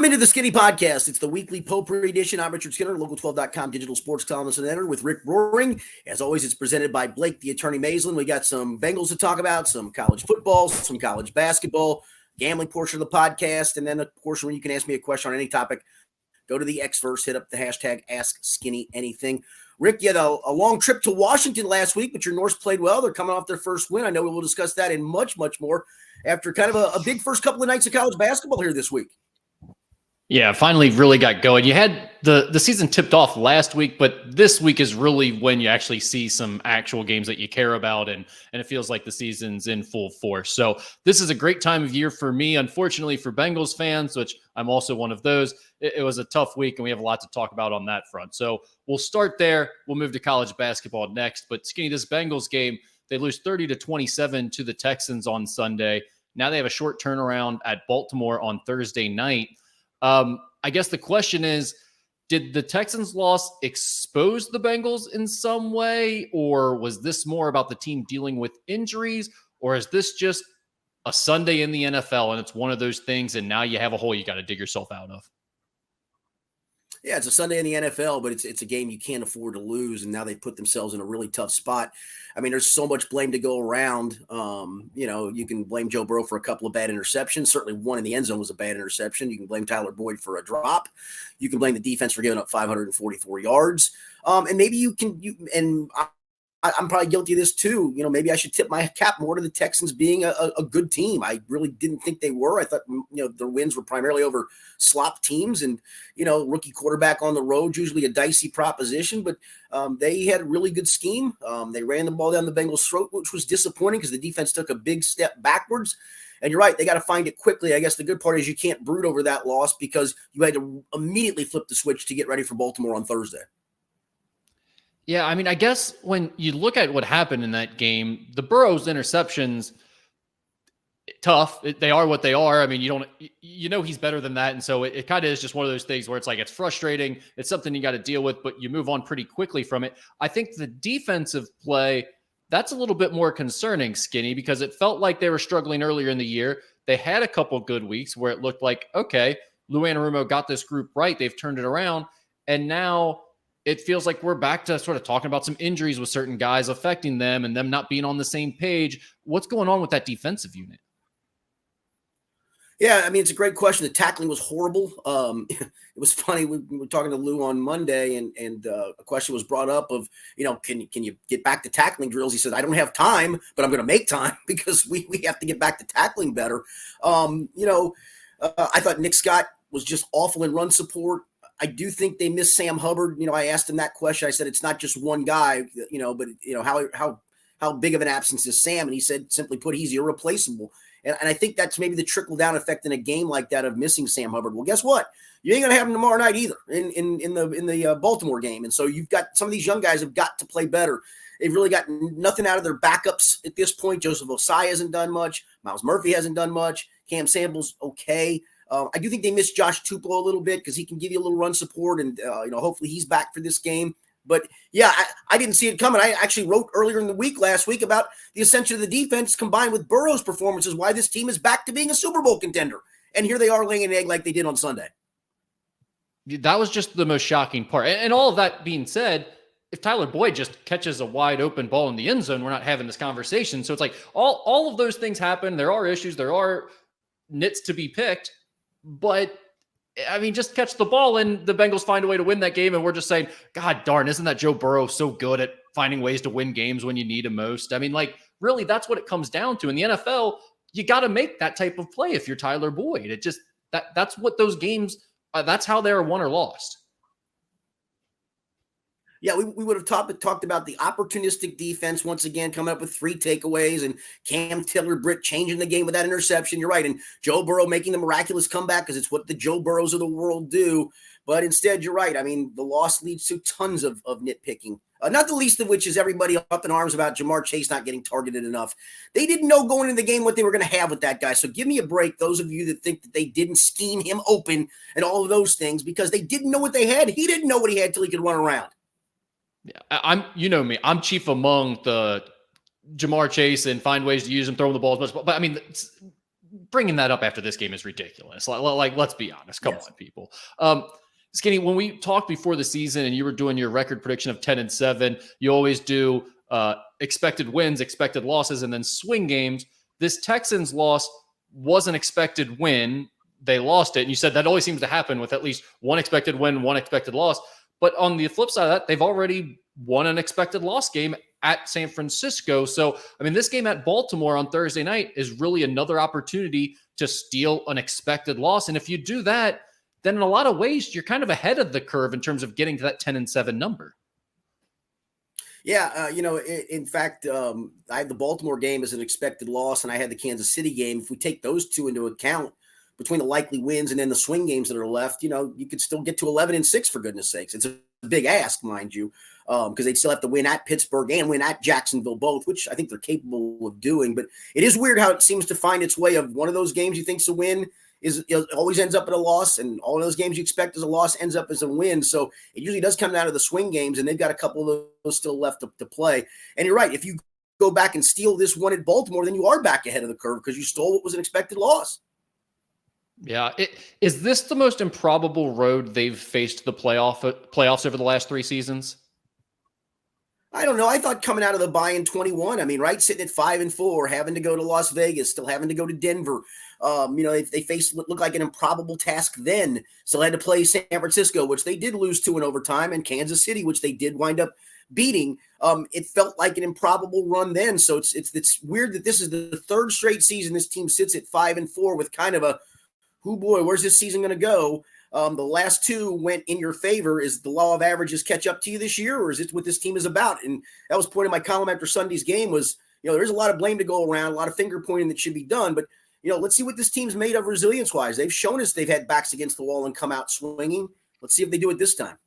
into the Skinny Podcast. It's the weekly potpourri edition. I'm Richard Skinner, Local12.com digital sports columnist and editor with Rick Broering. As always, it's presented by Blake, the attorney Maislin. We got some Bengals to talk about, some college football, some college basketball, gambling portion of the podcast, and then a portion where you can ask me a question on any topic. Go to the X verse, hit up the hashtag AskSkinnyAnything. Rick, you had a long trip to Washington last week, but your Norse played well. They're coming off their first win. I know we will discuss that and much, much more after kind of a big first couple of nights of college basketball here this week. Yeah, finally really got going. You had the season tipped off last week, but this week is really when you actually see some actual games that you care about, and it feels like the season's in full force. So this is a great time of year for me. Unfortunately for Bengals fans, which I'm also one of those, it was a tough week, and we have a lot to talk about on that front. So we'll start there. We'll move to college basketball next. But Skinny, this Bengals game, they lose 30-27 to the Texans on Sunday. Now they have a short turnaround at Baltimore on Thursday night. I guess the question is, did the Texans' loss expose the Bengals in some way, or was this more about the team dealing with injuries, or is this just a Sunday in the NFL and it's one of those things and now you have a hole you got to dig yourself out of? Yeah, it's a Sunday in the NFL, but it's a game you can't afford to lose, and now they put themselves in a really tough spot. I mean, there's so much blame to go around. You can blame Joe Burrow for a couple of bad interceptions. Certainly one in the end zone was a bad interception. You can blame Tyler Boyd for a drop. You can blame the defense for giving up 544 yards. And maybe I'm probably guilty of this too. Maybe I should tip my cap more to the Texans being a good team. I really didn't think they were. I thought, their wins were primarily over slop teams, and, rookie quarterback on the road, usually a dicey proposition, but they had a really good scheme. They ran the ball down the Bengals' throat, which was disappointing because the defense took a big step backwards. And you're right, they got to find it quickly. I guess the good part is you can't brood over that loss because you had to immediately flip the switch to get ready for Baltimore on Thursday. Yeah, I mean, I guess when you look at what happened in that game, the Burrow's interceptions, tough. They are what they are. I mean, he's better than that. And so it kind of is just one of those things where it's like, it's frustrating. It's something you got to deal with, but you move on pretty quickly from it. I think the defensive play, that's a little bit more concerning, Skinny, because it felt like they were struggling earlier in the year. They had a couple good weeks where it looked like, okay, Lou Anarumo got this group right. They've turned it around. And now it feels like we're back to sort of talking about some injuries with certain guys affecting them and them not being on the same page. What's going on with that defensive unit? Yeah, I mean, it's a great question. The tackling was horrible. It was funny. We were talking to Lou on Monday, and a question was brought up of, can you get back to tackling drills? He said, I don't have time, but I'm going to make time because we have to get back to tackling better. I thought Nick Scott was just awful in run support. I do think they miss Sam Hubbard. I asked him that question. I said, it's not just one guy, but how big of an absence is Sam? And he said, simply put, he's irreplaceable. And I think that's maybe the trickle-down effect in a game like that of missing Sam Hubbard. Well, guess what? You ain't going to have him tomorrow night either in the Baltimore game. And so you've got some of these young guys have got to play better. They've really got nothing out of their backups at this point. Joseph Osai hasn't done much. Miles Murphy hasn't done much. Cam Samples, okay. I do think they miss Josh Tupelo a little bit because he can give you a little run support, and hopefully he's back for this game. But yeah, I didn't see it coming. I actually wrote earlier in the week last week about the ascension of the defense combined with Burrow's performances, why this team is back to being a Super Bowl contender. And here they are laying an egg like they did on Sunday. That was just the most shocking part. And all of that being said, if Tyler Boyd just catches a wide open ball in the end zone, we're not having this conversation. So it's like all of those things happen. There are issues. There are nits to be picked. But, I mean, just catch the ball and the Bengals find a way to win that game. And we're just saying, God darn, isn't that Joe Burrow so good at finding ways to win games when you need him most? I mean, really, that's what it comes down to. In the NFL, you got to make that type of play if you're Tyler Boyd. It just, that's what those games, that's how they're won or lost. Yeah, we would have talked about the opportunistic defense once again, coming up with 3 takeaways, and Cam Taylor-Britt changing the game with that interception. You're right. And Joe Burrow making the miraculous comeback because it's what the Joe Burrows of the world do. But instead, you're right. I mean, the loss leads to tons of nitpicking, not the least of which is everybody up in arms about Jamar Chase not getting targeted enough. They didn't know going into the game what they were going to have with that guy. So give me a break, those of you that think that they didn't scheme him open and all of those things, because they didn't know what they had. He didn't know what he had till he could run around. Yeah, me. I'm chief among the Jamar Chase and find ways to use him, throw him the ball as much. But I mean, bringing that up after this game is ridiculous. Like let's be honest. Come on, people. Skinny, when we talked before the season and you were doing your record prediction of 10-7, you always do expected wins, expected losses, and then swing games. This Texans loss was an expected win. They lost it. And you said that always seems to happen with at least one expected win, one expected loss. But on the flip side of that, they've already won an expected loss game at San Francisco. So, I mean, this game at Baltimore on Thursday night is really another opportunity to steal an expected loss. And if you do that, then in a lot of ways, you're kind of ahead of the curve in terms of getting to that 10-7 number. Yeah, in fact, I had the Baltimore game as an expected loss, and I had the Kansas City game. If we take those two into account, between the likely wins and then the swing games that are left, you could still get to 11-6 for goodness sakes. It's a big ask, mind you, because they'd still have to win at Pittsburgh and win at Jacksonville both, which I think they're capable of doing. But it is weird how it seems to find its way of one of those games you think's a win it always ends up at a loss, and all of those games you expect as a loss ends up as a win. So it usually does come down to the swing games, and they've got a couple of those still left to play. And you're right. If you go back and steal this one at Baltimore, then you are back ahead of the curve because you stole what was an expected loss. Yeah. Is this the most improbable road they've faced the playoffs over the last 3 seasons? I don't know. I thought coming out of the bye in 21, I mean, right, sitting at 5-4, having to go to Las Vegas, still having to go to Denver. They faced what looked like an improbable task then. Still had to play San Francisco, which they did lose to in overtime, and Kansas City, which they did wind up beating. It felt like an improbable run then. So it's weird that this is the 3rd straight season this team sits at 5-4 with kind of a, oh boy, where's this season going to go? The last 2 went in your favor. Is the law of averages catch up to you this year, or is it what this team is about? And that was point in my column after Sunday's game was, there's a lot of blame to go around, a lot of finger pointing that should be done. But, let's see what this team's made of resilience-wise. They've shown us they've had backs against the wall and come out swinging. Let's see if they do it this time.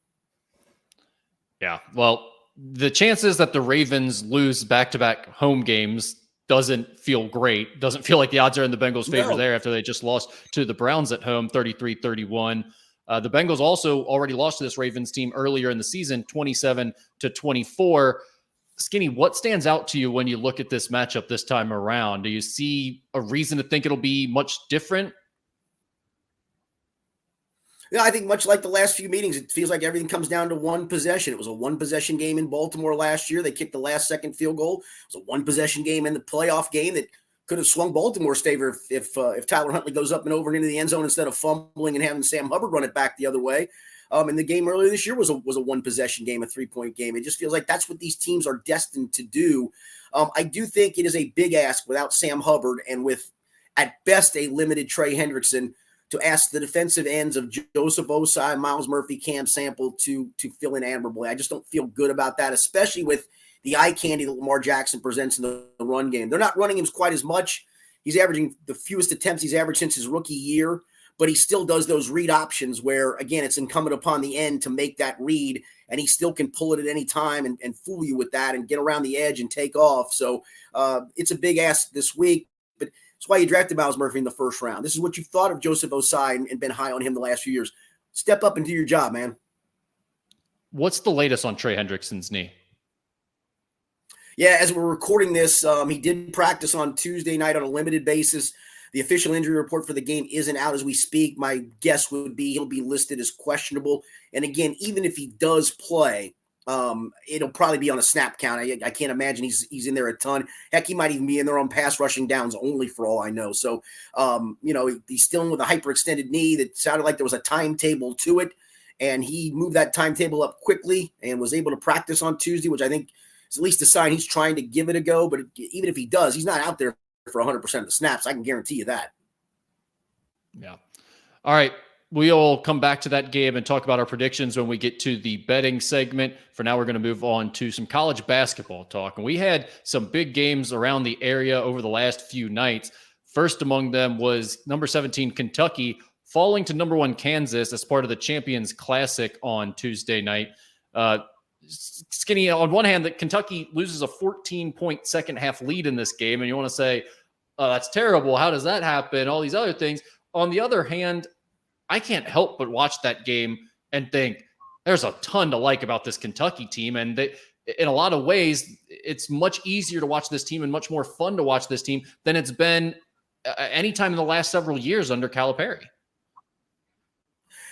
Yeah, well, the chances that the Ravens lose back-to-back home games doesn't feel great. Doesn't feel like the odds are in the Bengals' favor there after they just lost to the Browns at home, 33-31. The Bengals also already lost to this Ravens team earlier in the season, 27-24. Skinny, what stands out to you when you look at this matchup this time around? Do you see a reason to think it'll be much different? Yeah, I think much like the last few meetings, it feels like everything comes down to one possession. It was a one-possession game in Baltimore last year. They kicked the last-second field goal. It was a one-possession game in the playoff game that could have swung Baltimore's favor if Tyler Huntley goes up and over and into the end zone instead of fumbling and having Sam Hubbard run it back the other way. And the game earlier this year was a one-possession game, a 3-point game. It just feels like that's what these teams are destined to do. I do think it is a big ask without Sam Hubbard and with, at best, a limited Trey Hendrickson to ask the defensive ends of Joseph Osai, Miles Murphy, Cam Sample to fill in admirably. I just don't feel good about that, especially with the eye candy that Lamar Jackson presents in the run game. They're not running him quite as much. He's averaging the fewest attempts he's averaged since his rookie year, but he still does those read options where, again, it's incumbent upon the end to make that read, and he still can pull it at any time and fool you with that and get around the edge and take off. So it's a big ask this week, but that's why you drafted Miles Murphy in the first round. This is what you thought of Joseph Osai and been high on him the last few years. Step up and do your job, man. What's the latest on Trey Hendrickson's knee? Yeah, as we're recording this, he did practice on Tuesday night on a limited basis. The official injury report for the game isn't out as we speak. My guess would be he'll be listed as questionable. And again, even if he does play, it'll probably be on a snap count. I can't imagine he's in there a ton. Heck, he might even be in there on pass rushing downs only for all I know. So, he's still in with a hyperextended knee that sounded like there was a timetable to it. And he moved that timetable up quickly and was able to practice on Tuesday, which I think is at least a sign he's trying to give it a go. But even if he does, he's not out there for 100% of the snaps. I can guarantee you that. Yeah. All right. We'll come back to that game and talk about our predictions when we get to the betting segment. For now, we're going to move on to some college basketball talk. And we had some big games around the area over the last few nights. First among them was number 17, Kentucky, falling to number 1, Kansas as part of the Champions Classic on Tuesday night. Skinny, on one hand, that Kentucky loses a 14-point second half lead in this game, and you want to say, oh, that's terrible. How does that happen? All these other things. On the other hand, I can't help but watch that game and think there's a ton to like about this Kentucky team. And in a lot of ways, it's much easier to watch this team and much more fun to watch this team than it's been anytime in the last several years under Calipari.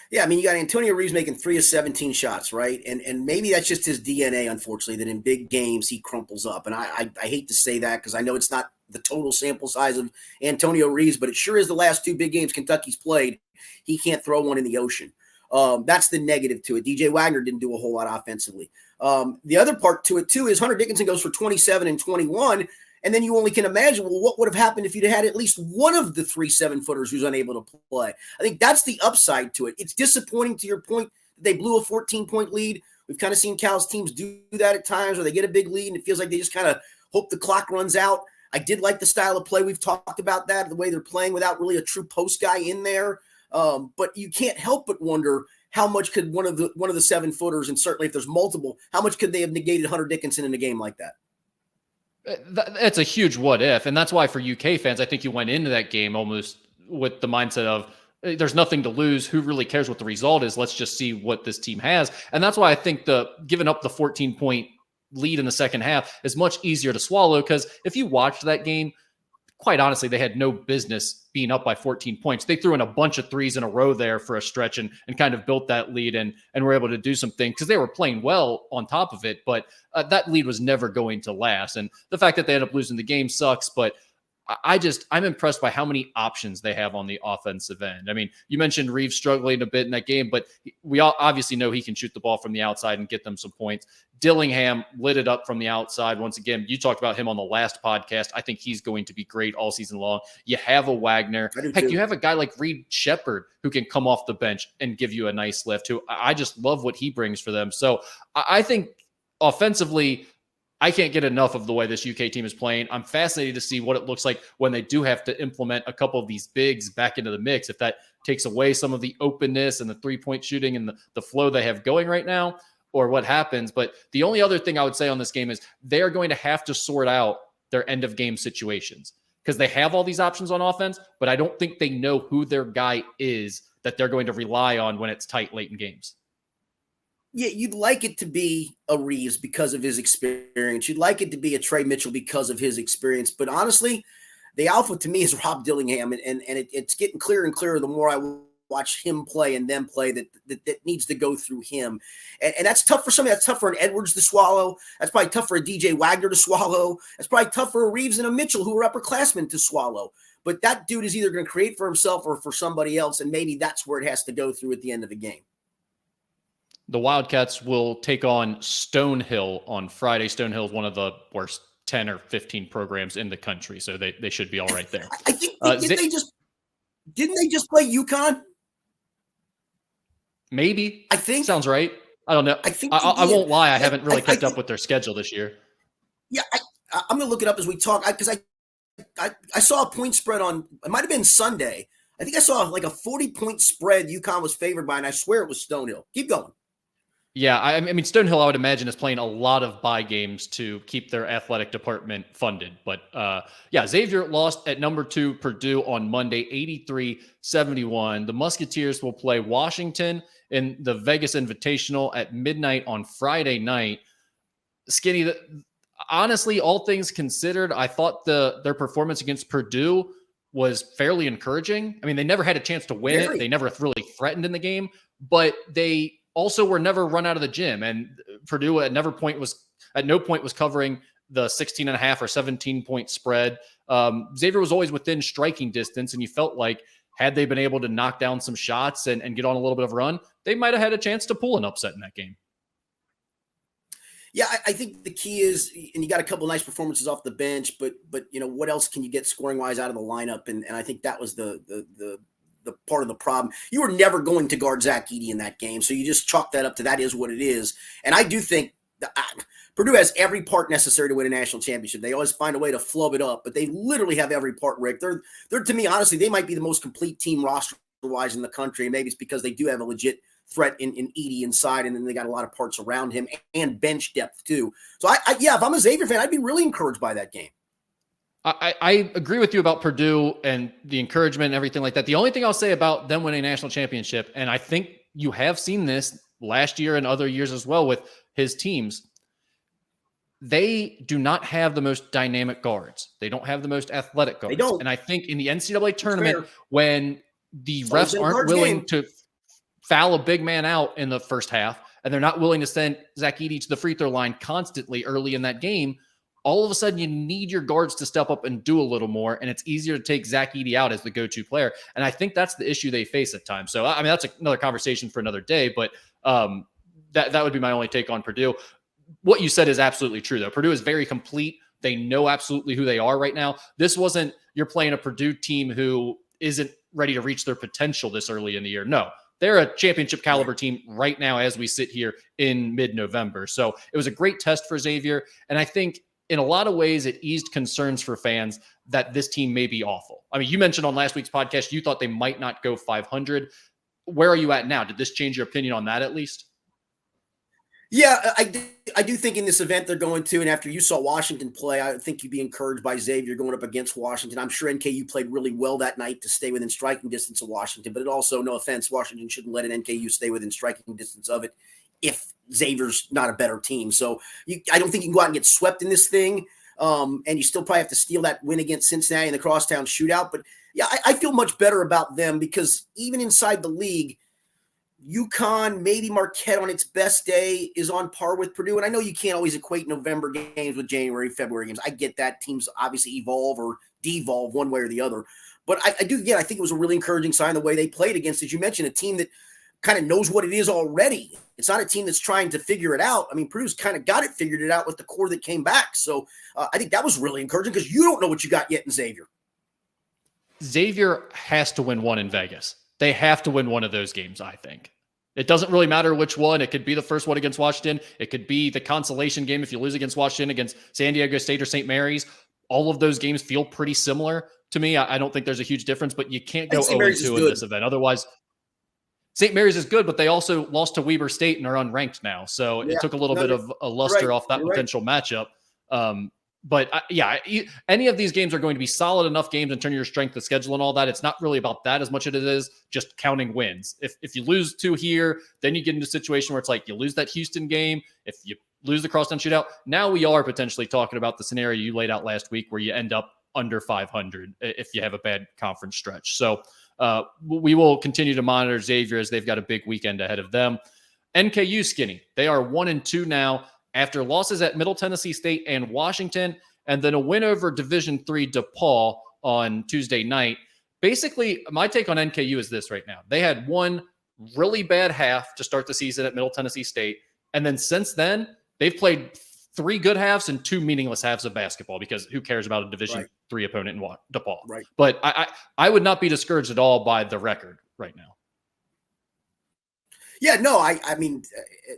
Yeah, I mean, you got Antonio Reeves making 3 of 17 shots, right? And maybe that's just his DNA, unfortunately, that in big games he crumples up. And I hate to say that because I know it's not the total sample size of Antonio Reeves, but it sure is the last 2 big games Kentucky's played. He can't throw one in the ocean. That's the negative to it. DJ Wagner didn't do a whole lot offensively. The other part to it, too, is Hunter Dickinson goes for 27 and 21. And then you only can imagine, well, what would have happened if you'd had at least one of the 3 7-footers who's unable to play? I think that's the upside to it. It's disappointing to your point that they blew a 14-point lead. We've kind of seen Cal's teams do that at times where they get a big lead and it feels like they just kind of hope the clock runs out. I did like the style of play. We've talked about that, the way they're playing without really a true post guy in there. But you can't help but wonder how much could one of the 7-footers, and certainly if there's multiple, how much could they have negated Hunter Dickinson in a game like that? That's a huge what if. And that's why for UK fans, I think you went into that game almost with the mindset of there's nothing to lose. Who really cares what the result is? Let's just see what this team has. And that's why I think the giving up the 14-point lead in the second half is much easier to swallow. Because if you watched that game, quite honestly, they had no business being up by 14 points. They threw in a bunch of threes in a row there for a stretch and kind of built that lead and were able to do some things because they were playing well on top of it. But that lead was never going to last. And the fact that they end up losing the game sucks. But I'm impressed by how many options they have on the offensive end. I mean, you mentioned Reeves struggling a bit in that game, but we all obviously know he can shoot the ball from the outside and get them some points. Dillingham lit it up from the outside. Once again, you talked about him on the last podcast. I think he's going to be great all season long. You have a Wagner. Heck, you have a guy like Reed Shepherd who can come off the bench and give you a nice lift, who I just love what he brings for them. So I think offensively, I can't get enough of the way this UK team is playing. I'm fascinated to see what it looks like when they do have to implement a couple of these bigs back into the mix. If that takes away some of the openness and the three-point shooting and the flow they have going right now, or what happens. But the only other thing I would say on this game is they're going to have to sort out their end-of-game situations because they have all these options on offense, but I don't think they know who their guy is that they're going to rely on when it's tight late in games. Yeah, you'd like it to be a Reeves because of his experience. You'd like it to be a Trey Mitchell because of his experience. But honestly, the alpha to me is Rob Dillingham, and it's getting clearer and clearer the more I watch him play and them play that needs to go through him. And that's tough for somebody. That's tough for an Edwards to swallow. That's probably tough for a DJ Wagner to swallow. That's probably tough for a Reeves and a Mitchell who are upperclassmen to swallow. But that dude is either going to create for himself or for somebody else, and maybe that's where it has to go through at the end of the game. The Wildcats will take on Stonehill on Friday. Stonehill is one of the worst 10 or 15 programs in the country, so they should be all right there. I think didn't they just play UConn? Maybe. I think sounds right. I don't know. I won't lie. I haven't really kept up with their schedule this year. Yeah, I'm going to look it up as we talk because I saw a point spread on. It might have been Sunday. I think I saw like a 40-point spread UConn was favored by, and I swear it was Stonehill. Keep going. Yeah, I mean, Stonehill, I would imagine, is playing a lot of bye games to keep their athletic department funded. But yeah, Xavier lost at number 2 Purdue on Monday, 83-71. The Musketeers will play Washington in the Vegas Invitational at midnight on Friday night. Skinny, honestly, all things considered, I thought their performance against Purdue was fairly encouraging. I mean, they never had a chance to win it. They never really threatened in the game, but they also were never run out of the gym. And Purdue at no point was covering the 16.5 or 17-point spread. Xavier was always within striking distance, and you felt like had they been able to knock down some shots and get on a little bit of a run, they might have had a chance to pull an upset in that game. Yeah, I think the key is, and you got a couple of nice performances off the bench, but you know, what else can you get scoring wise out of the lineup? And I think that was the part of the problem. You were never going to guard Zach Edey in that game, so you just chalk that up to that is what it is. And I do think Purdue has every part necessary to win a national championship. They always find a way to flub it up, but they literally have every part, Rick. They're to me, honestly, they might be the most complete team roster-wise in the country, and maybe it's because they do have a legit threat in Edey inside, and then they got a lot of parts around him and bench depth too. So yeah, if I'm a Xavier fan, I'd be really encouraged by that game. I agree with you about Purdue and the encouragement and everything like that. The only thing I'll say about them winning a national championship, and I think you have seen this last year and other years as well with his teams, they do not have the most dynamic guards. They don't have the most athletic guards. They don't. And I think in the NCAA tournament, when the always refs been a aren't guards willing game. to foul a big man out in the first half, and they're not willing to send Zach Edey to the free throw line constantly early in that game, all of a sudden you need your guards to step up and do a little more, and it's easier to take Zach Edey out as the go-to player. And I think that's the issue they face at times. So, I mean, that's another conversation for another day, but that would be my only take on Purdue. What you said is absolutely true, though. Purdue is very complete. They know absolutely who they are right now. This wasn't you're playing a Purdue team who isn't ready to reach their potential this early in the year. No, they're a championship caliber team right now as we sit here in mid-November. So it was a great test for Xavier. And I think in a lot of ways, it eased concerns for fans that this team may be awful. I mean, you mentioned on last week's podcast, you thought they might not go 500. Where are you at now? Did this change your opinion on that at least? Yeah, I do think in this event they're going to, and after you saw Washington play, I think you'd be encouraged by Xavier going up against Washington. I'm sure NKU played really well that night to stay within striking distance of Washington, but it also, no offense, Washington shouldn't let an NKU stay within striking distance of it if Xavier's not a better team. So I don't think you can go out and get swept in this thing, and you still probably have to steal that win against Cincinnati in the crosstown shootout. But yeah, I feel much better about them because even inside the league, UConn, maybe Marquette on its best day is on par with Purdue. And I know you can't always equate November games with January, February games. I get that. Teams obviously evolve or devolve one way or the other. But I think it was a really encouraging sign the way they played against, as you mentioned, a team that kind of knows what it is already. It's not a team that's trying to figure it out. I mean, Purdue's kind of figured it out with the core that came back. So I think that was really encouraging because you don't know what you got yet in Xavier. Xavier has to win one in Vegas. They have to win one of those games, I think. It doesn't really matter which one. It could be the first one against Washington. It could be the consolation game if you lose against Washington, against San Diego State or St. Mary's. All of those games feel pretty similar to me. I don't think there's a huge difference, but you can't go 0-2 in this event. Otherwise, St. Mary's is good, but they also lost to Weber State and are unranked now. So it took a little bit of a luster off that potential matchup. But any of these games are going to be solid enough games in terms of your strength of schedule and all that. It's not really about that as much as it is just counting wins. If you lose 2 here, then you get into a situation where it's like you lose that Houston game. If you lose the crosstown shootout, now we are potentially talking about the scenario you laid out last week where you end up under 500 if you have a bad conference stretch. So we will continue to monitor Xavier as they've got a big weekend ahead of them. NKU Skinny, they are 1-2 now, after losses at Middle Tennessee State and Washington, and then a win over Division III DePaul on Tuesday night. Basically, my take on NKU is this right now. They had one really bad half to start the season at Middle Tennessee State, and then since then, they've played 3 good halves and 2 meaningless halves of basketball because who cares about a Division III opponent in DePaul? Right. But I would not be discouraged at all by the record right now. Yeah, no, I mean,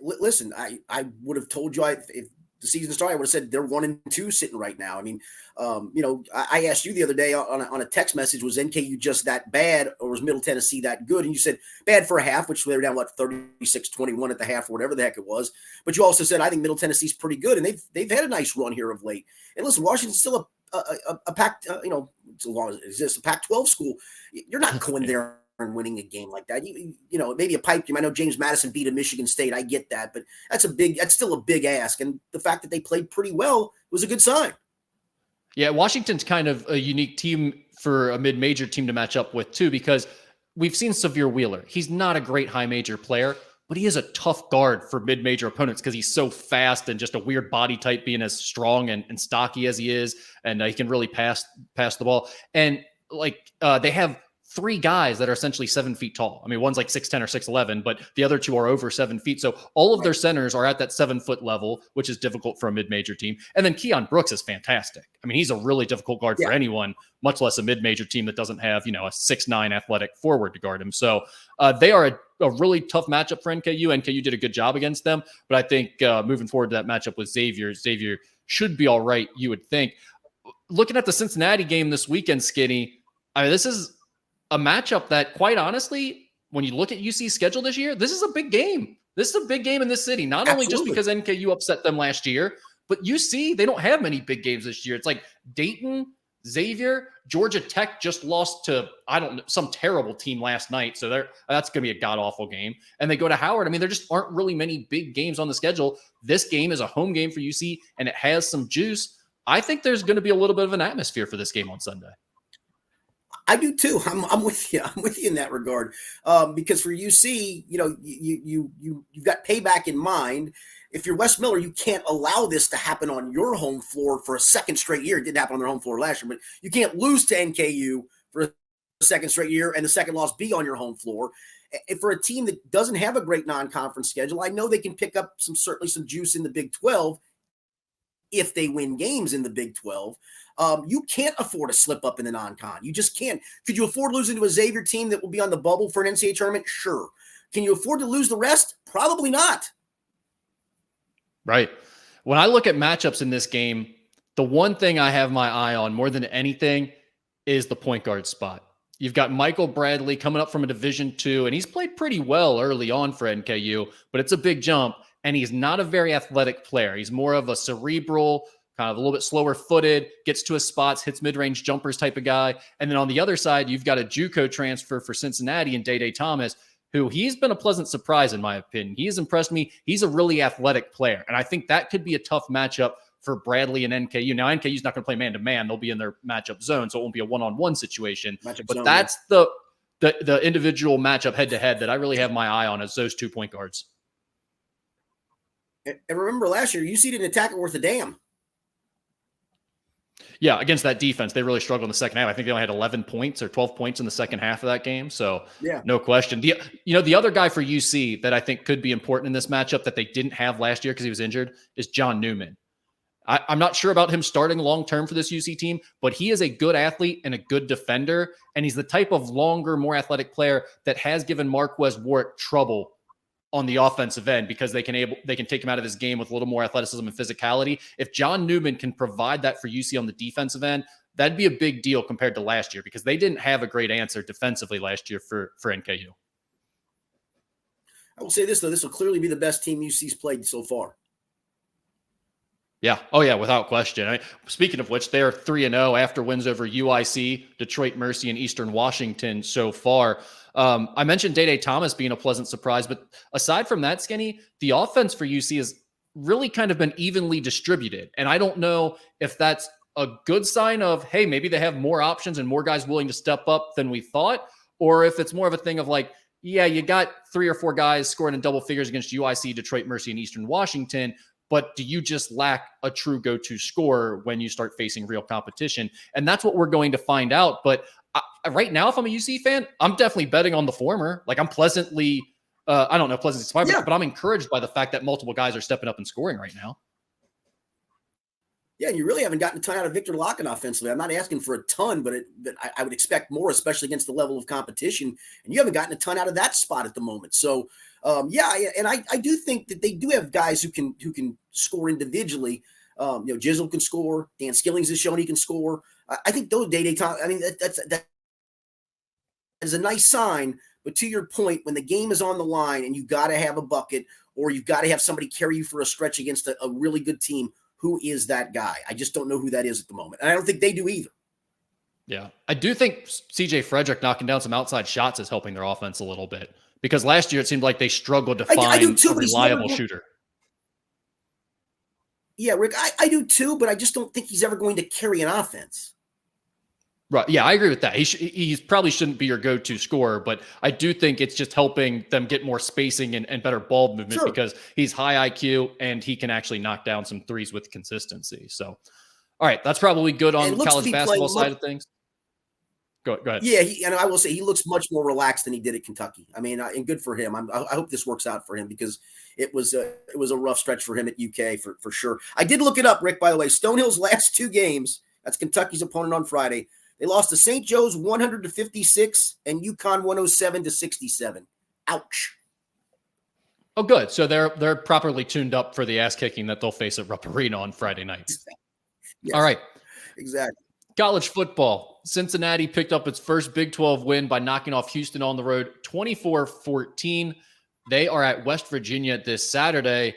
listen, I would have told you if the season started, I would have said they're 1-2 sitting right now. I mean, I asked you the other day on a text message, was NKU just that bad or was Middle Tennessee that good? And you said bad for a half, which they were down, 36-21 at the half or whatever the heck it was. But you also said, I think Middle Tennessee's pretty good. And they've had a nice run here of late. And listen, Washington's still a Pac, so long as it exists, a Pac-12 school. You're not going there and winning a game like that. Maybe a pipe game. I know James Madison beat a Michigan State. I get that, but that's still a big ask. And the fact that they played pretty well was a good sign. Yeah, Washington's kind of a unique team for a mid-major team to match up with too, because we've seen Severe Wheeler. He's not a great high major player, but he is a tough guard for mid-major opponents because he's so fast and just a weird body type, being as strong and stocky as he is. And he can really pass the ball. And they have 3 guys that are essentially 7 feet tall. I mean, one's like 6'10" or 6'11", but the other 2 are over 7 feet. So all of their centers are at that 7-foot level, which is difficult for a mid-major team. And then Keon Brooks is fantastic. I mean, he's a really difficult guard for anyone, much less a mid-major team that doesn't have, a 6'9" athletic forward to guard him. So they are a really tough matchup for NKU. NKU did a good job against them, but I think moving forward to that matchup with Xavier should be all right, you would think. Looking at the Cincinnati game this weekend, Skinny, I mean, this is a matchup that, quite honestly, when you look at UC's schedule this year, this is a big game. This is a big game in this city, not only just because NKU upset them last year, but UC, they don't have many big games this year. It's like Dayton, Xavier, Georgia Tech just lost to, I don't know, some terrible team last night. So that's going to be a god-awful game. And they go to Howard. I mean, there just aren't really many big games on the schedule. This game is a home game for UC, and it has some juice. I think there's going to be a little bit of an atmosphere for this game on Sunday. I do too. I'm with you. I'm with you in that regard. Because for UC, you've got payback in mind. If you're Wes Miller, you can't allow this to happen on your home floor for a second straight year. It didn't happen on their home floor last year, but you can't lose to NKU for a second straight year and the second loss be on your home floor. And for a team that doesn't have a great non-conference schedule, I know they can pick up certainly some juice in the Big 12 if they win games in the Big 12. You can't afford to slip up in the non-con. You just can't. Could you afford losing to a Xavier team that will be on the bubble for an NCAA tournament? Sure. Can you afford to lose the rest? Probably not. Right. When I look at matchups in this game, the one thing I have my eye on more than anything is the point guard spot. You've got Michael Bradley coming up from a Division II, and he's played pretty well early on for NKU, but it's a big jump, and he's not a very athletic player. He's more of a cerebral, kind of a little bit slower footed, gets to his spots, hits mid-range jumpers type of guy. And then on the other side, you've got a JUCO transfer for Cincinnati and Day Thomas, who he's been a pleasant surprise in my opinion. He has impressed me. He's a really athletic player. And I think that could be a tough matchup for Bradley and NKU. Now, NKU's not going to play man-to-man. They'll be in their matchup zone, so it won't be a one-on-one situation. That's the individual matchup head-to-head that I really have my eye on as those 2 point guards. And remember last year, UC didn't attack it worth a damn. Yeah, against that defense, they really struggled in the second half. I think they only had 11 points or 12 points in the second half of that game. So, yeah, no question. The other guy for UC that I think could be important in this matchup that they didn't have last year because he was injured is John Newman. I'm not sure about him starting long-term for this UC team, but he is a good athlete and a good defender, and he's the type of longer, more athletic player that has given Marquez Warwick trouble on the offensive end because they can take him out of his game with a little more athleticism and physicality. If John Newman can provide that for UC on the defensive end, that'd be a big deal compared to last year because they didn't have a great answer defensively last year for NKU. I will say this, though. This will clearly be the best team UC's played so far. Yeah. Oh, yeah, without question. Speaking of which, they're 3-0 after wins over UIC, Detroit Mercy, and Eastern Washington so far. I mentioned Day Thomas being a pleasant surprise, but aside from that, Skinny, the offense for UC has really kind of been evenly distributed. And I don't know if that's a good sign of, hey, maybe they have more options and more guys willing to step up than we thought, or if it's more of a thing of like, yeah, you got 3 or 4 guys scoring in double figures against UIC, Detroit Mercy, and Eastern Washington, but do you just lack a true go-to scorer when you start facing real competition? And that's what we're going to find out. But right now, if I'm a UC fan, I'm definitely betting on the former. Like I'm pleasantly, pleasantly surprised, but I'm encouraged by the fact that multiple guys are stepping up and scoring right now. Yeah, and you really haven't gotten a ton out of Victor Locken offensively. I'm not asking for a ton, but I would expect more, especially against the level of competition. And you haven't gotten a ton out of that spot at the moment. So, and I do think that they do have guys who can score individually. Jizzle can score. Dan Skillings has shown he can score. I think those Day time. I mean, that is a nice sign. But to your point, when the game is on the line and you got to have a bucket or you've got to have somebody carry you for a stretch against a really good team, who is that guy? I just don't know who that is at the moment. And I don't think they do either. Yeah. I do think CJ Frederick knocking down some outside shots is helping their offense a little bit because last year it seemed like they struggled to find a reliable shooter. Yeah, Rick, I do too, but I just don't think he's ever going to carry an offense. Right. Yeah, I agree with that. He probably shouldn't be your go-to scorer, but I do think it's just helping them get more spacing and better ball movement because he's high IQ and he can actually knock down some threes with consistency. So, all right, that's probably good on the college basketball side of things. Go ahead. Yeah, and I will say he looks much more relaxed than he did at Kentucky. I mean, and good for him. I hope this works out for him because it was a rough stretch for him at UK for sure. I did look it up, Rick, by the way. Stonehill's last 2 games, that's Kentucky's opponent on Friday. They lost to St. Joe's 100-56 and UConn 107-67. Ouch. Oh, good. So they're properly tuned up for the ass kicking that they'll face at Rupp Arena on Friday night. Yes, all right. Exactly. College football. Cincinnati picked up its first Big 12 win by knocking off Houston on the road 24-14. They are at West Virginia this Saturday.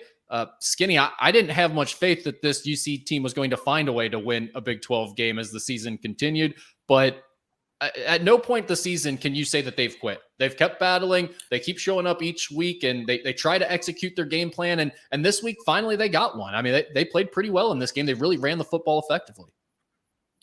Skinny, I didn't have much faith that this UC team was going to find a way to win a Big 12 game as the season continued, but at no point this season can you say that they've quit. They've kept battling. They keep showing up each week, and they try to execute their game plan. And this week, finally, they got one. I mean, they played pretty well in this game. They really ran the football effectively.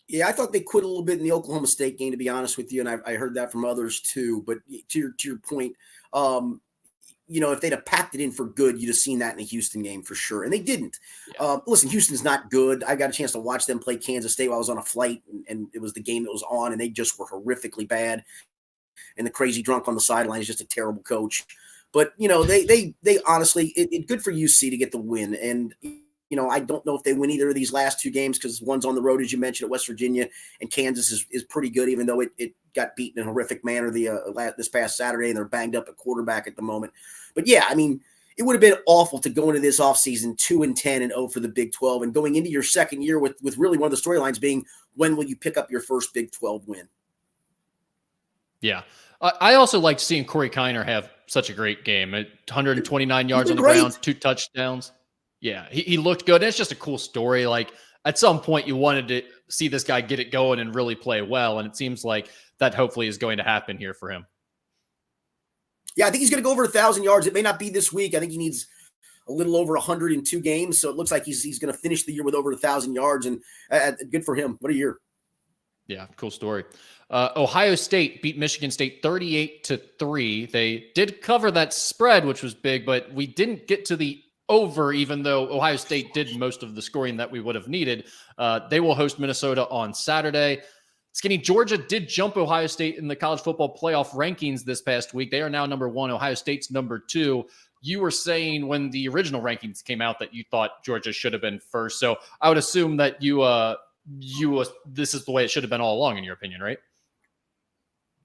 Yeah, I thought they quit a little bit in the Oklahoma State game, to be honest with you, and I heard that from others too. But to your point, if they'd have packed it in for good, you'd have seen that in the Houston game for sure, and they didn't. Yeah. Listen, Houston's not good. I got a chance to watch them play Kansas State while I was on a flight, and it was the game that was on, and they just were horrifically bad. And the crazy drunk on the sideline is just a terrible coach. But they honestly, it good for UC to get the win, and. I don't know if they win either of these last two games because one's on the road, as you mentioned, at West Virginia, and Kansas is pretty good, even though it got beaten in a horrific manner this past Saturday, and they're banged up at quarterback at the moment. But, yeah, I mean, it would have been awful to go into this offseason 2-10 and 0 for the Big 12 and going into your second year with really one of the storylines being when will you pick up your first Big 12 win? Yeah. I also liked seeing Corey Kiner have such a great game. 129 yards on the ground, 2 touchdowns. Yeah, he looked good. And it's just a cool story. Like at some point you wanted to see this guy get it going and really play well. And it seems like that hopefully is going to happen here for him. Yeah, I think he's going to go over 1,000 yards. It may not be this week. I think he needs a little over 102 games. So it looks like he's going to finish the year with over 1,000 yards, and good for him. What a year. Yeah, cool story. Ohio State beat Michigan State 38-3. They did cover that spread, which was big, but we didn't get to the over, even though Ohio State did most of the scoring that we would have needed. They will host Minnesota on Saturday. Skinny, Georgia did jump Ohio State in the college football playoff rankings this past week. They are now number 1. Ohio State's number 2. You were saying when the original rankings came out that you thought Georgia should have been first. So I would assume that this is the way it should have been all along, in your opinion, right?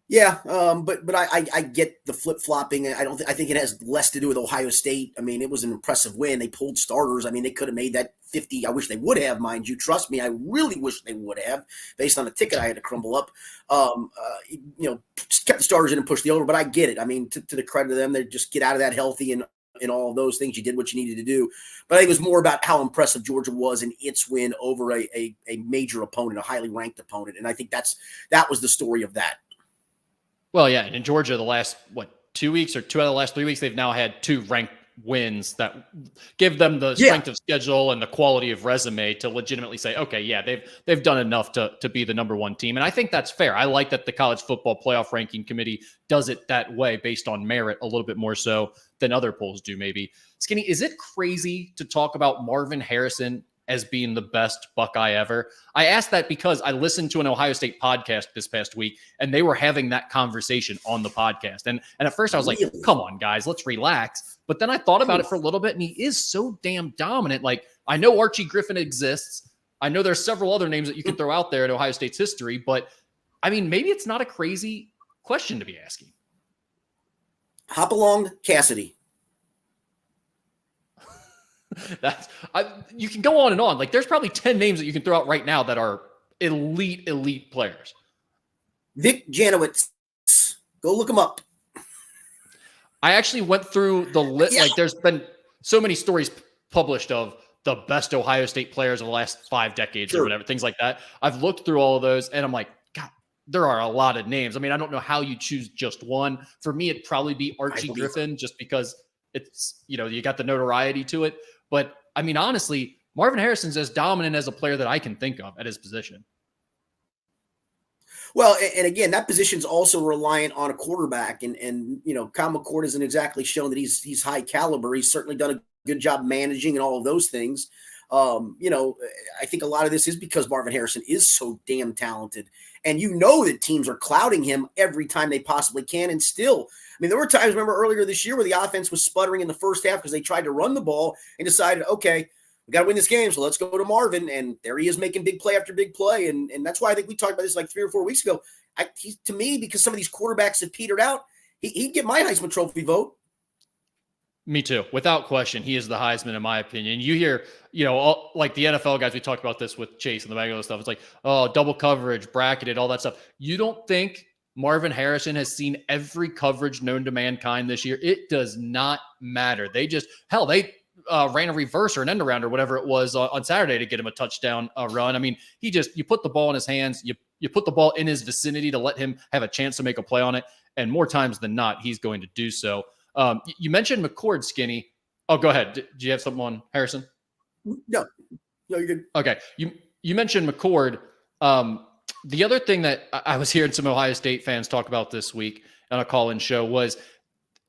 Yeah, but I get the flip-flopping. I think it has less to do with Ohio State. I mean, it was an impressive win. They pulled starters. I mean, they could have made that 50. I wish they would have, mind you. Trust me, I really wish they would have, based on the ticket I had to crumble up. Kept the starters in and pushed the over, but I get it. I mean, to the credit of them, they just get out of that healthy and all of those things. You did what you needed to do. But I think it was more about how impressive Georgia was in its win over a major opponent, a highly ranked opponent. And I think that was the story of that. Well, yeah, in Georgia, the last, 2 weeks or 2 out of the last 3 weeks, they've now had 2 ranked wins that give them the strength of schedule and the quality of resume to legitimately say, okay, yeah, they've done enough to be the number 1 team. And I think that's fair. I like that the College Football Playoff Ranking Committee does it that way based on merit a little bit more so than other polls do maybe. Skinny, is it crazy to talk about Marvin Harrison as being the best Buckeye ever? I asked that because I listened to an Ohio State podcast this past week, and they were having that conversation on the podcast. And at first I was like, come on, guys, let's relax. But then I thought about it for a little bit, and he is so damn dominant. Like, I know Archie Griffin exists. I know there's several other names that you can throw out there in Ohio State's history, but I mean, maybe it's not a crazy question to be asking. Hop along, Cassidy. You can go on and on. Like, there's probably 10 names that you can throw out right now that are elite players. Vic Janowitz. Go look him up. I actually went through the list. Yeah. Like, there's been so many stories published of the best Ohio State players of the last 5 decades or whatever, things like that. I've looked through all of those, and I'm like, God, there are a lot of names. I mean, I don't know how you choose just one. For me, it'd probably be Archie Griffin, just because it's, you got the notoriety to it. But, I mean, honestly, Marvin Harrison's as dominant as a player that I can think of at his position. Well, and again, that position's also reliant on a quarterback. And Kyle McCord hasn't exactly shown that he's high caliber. He's certainly done a good job managing and all of those things. I think a lot of this is because Marvin Harrison is so damn talented. And that teams are clouding him every time they possibly can. And still, I mean, there were times, remember earlier this year, where the offense was sputtering in the first half because they tried to run the ball and decided, okay, we got to win this game, so let's go to Marvin. And there he is making big play after big play. And that's why I think we talked about this like 3 or 4 weeks ago. To me, because some of these quarterbacks have petered out, he'd get my Heisman Trophy vote. Me too. Without question, he is the Heisman in my opinion. You hear, like the NFL guys, we talked about this with Chase and the regular stuff. It's like, oh, double coverage, bracketed, all that stuff. You don't think Marvin Harrison has seen every coverage known to mankind this year? It does not matter. ran a reverse or an end around or whatever it was on Saturday to get him a touchdown run. I mean, you put the ball in his hands, you put the ball in his vicinity to let him have a chance to make a play on it. And more times than not, he's going to do so. You mentioned McCord, Skinny. Oh, go ahead. Do you have something on Harrison? No, you're good. Okay. You mentioned McCord. The other thing that I was hearing some Ohio State fans talk about this week on a call-in show was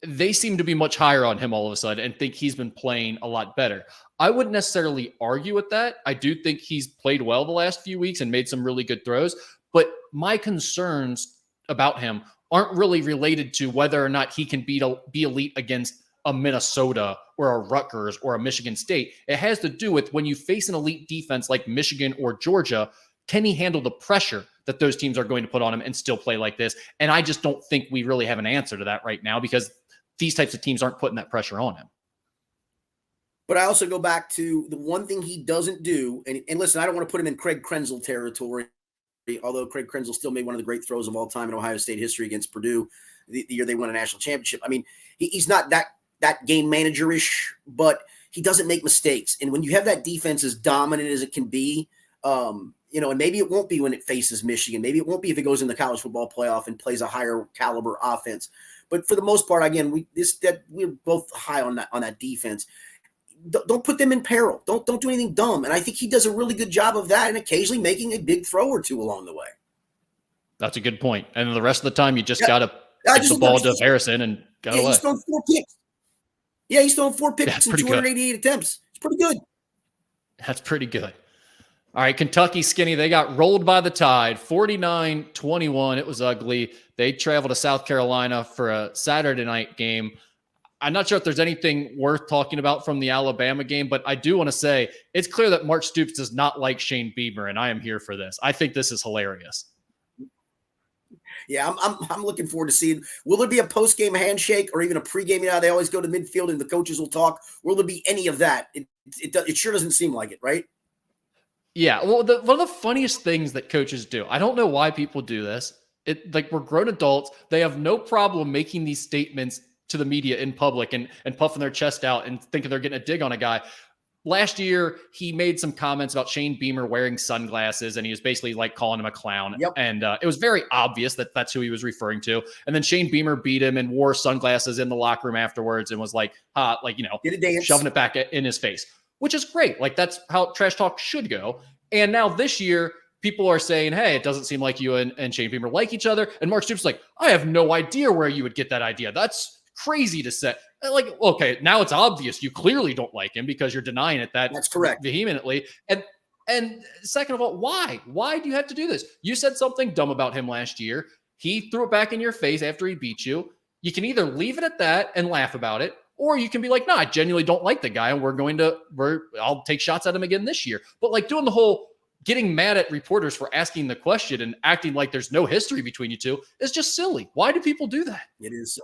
they seem to be much higher on him all of a sudden and think he's been playing a lot better. I wouldn't necessarily argue with that. I do think he's played well the last few weeks and made some really good throws, but my concerns about him aren't really related to whether or not he can be elite against a Minnesota or a Rutgers or a Michigan State. It has to do with when you face an elite defense like Michigan or Georgia, can he handle the pressure that those teams are going to put on him and still play like this? And I just don't think we really have an answer to that right now because these types of teams aren't putting that pressure on him. But I also go back to the one thing he doesn't do, and listen, I don't want to put him in Craig Krenzel territory, although Craig Krenzel still made one of the great throws of all time in Ohio State history against Purdue the year they won a national championship. I mean, he's not that game manager-ish, but he doesn't make mistakes. And when you have that defense as dominant as it can be, and maybe it won't be when it faces Michigan. Maybe it won't be if it goes in the college football playoff and plays a higher caliber offense. But for the most part, again, we're both high on that defense. Don't put them in peril. Don't do anything dumb. And I think he does a really good job of that and occasionally making a big throw or two along the way. That's a good point. And the rest of the time, you just got to pitch the ball to Harrison and go away. He's thrown 4 picks. Yeah, he's thrown 4 picks in 288 attempts. It's pretty good. That's pretty good. All right, Kentucky, Skinny, they got rolled by the Tide, 49-21. It was ugly. They traveled to South Carolina for a Saturday night game. I'm not sure if there's anything worth talking about from the Alabama game, but I do want to say it's clear that Mark Stoops does not like Shane Beamer, and I am here for this. I think this is hilarious. Yeah, I'm looking forward to seeing. Will there be a post-game handshake or even a pre-game? They always go to midfield and the coaches will talk. Will there be any of that? It sure doesn't seem like it, right? Yeah, well, one of the funniest things that coaches do, I don't know why people do this. We're grown adults. They have no problem making these statements to the media in public and puffing their chest out and thinking they're getting a dig on a guy. Last year, he made some comments about Shane Beamer wearing sunglasses, and he was basically like calling him a clown. Yep. And it was very obvious that that's who he was referring to. And then Shane Beamer beat him and wore sunglasses in the locker room afterwards and was like, shoving it back in his face, which is great. Like, that's how trash talk should go. And now this year, people are saying, hey, it doesn't seem like you and Shane Beamer like each other. And Mark Stoops is like, I have no idea where you would get that idea. That's crazy to say. Like, okay, now it's obvious you clearly don't like him because you're denying it that's correct vehemently. And second of all, why? Why do you have to do this? You said something dumb about him last year. He threw it back in your face after he beat you. You can either leave it at that and laugh about it, or you can be like, no, I genuinely don't like the guy, and I'll take shots at him again this year. But like doing the whole getting mad at reporters for asking the question and acting like there's no history between you two is just silly. Why do people do that? It is.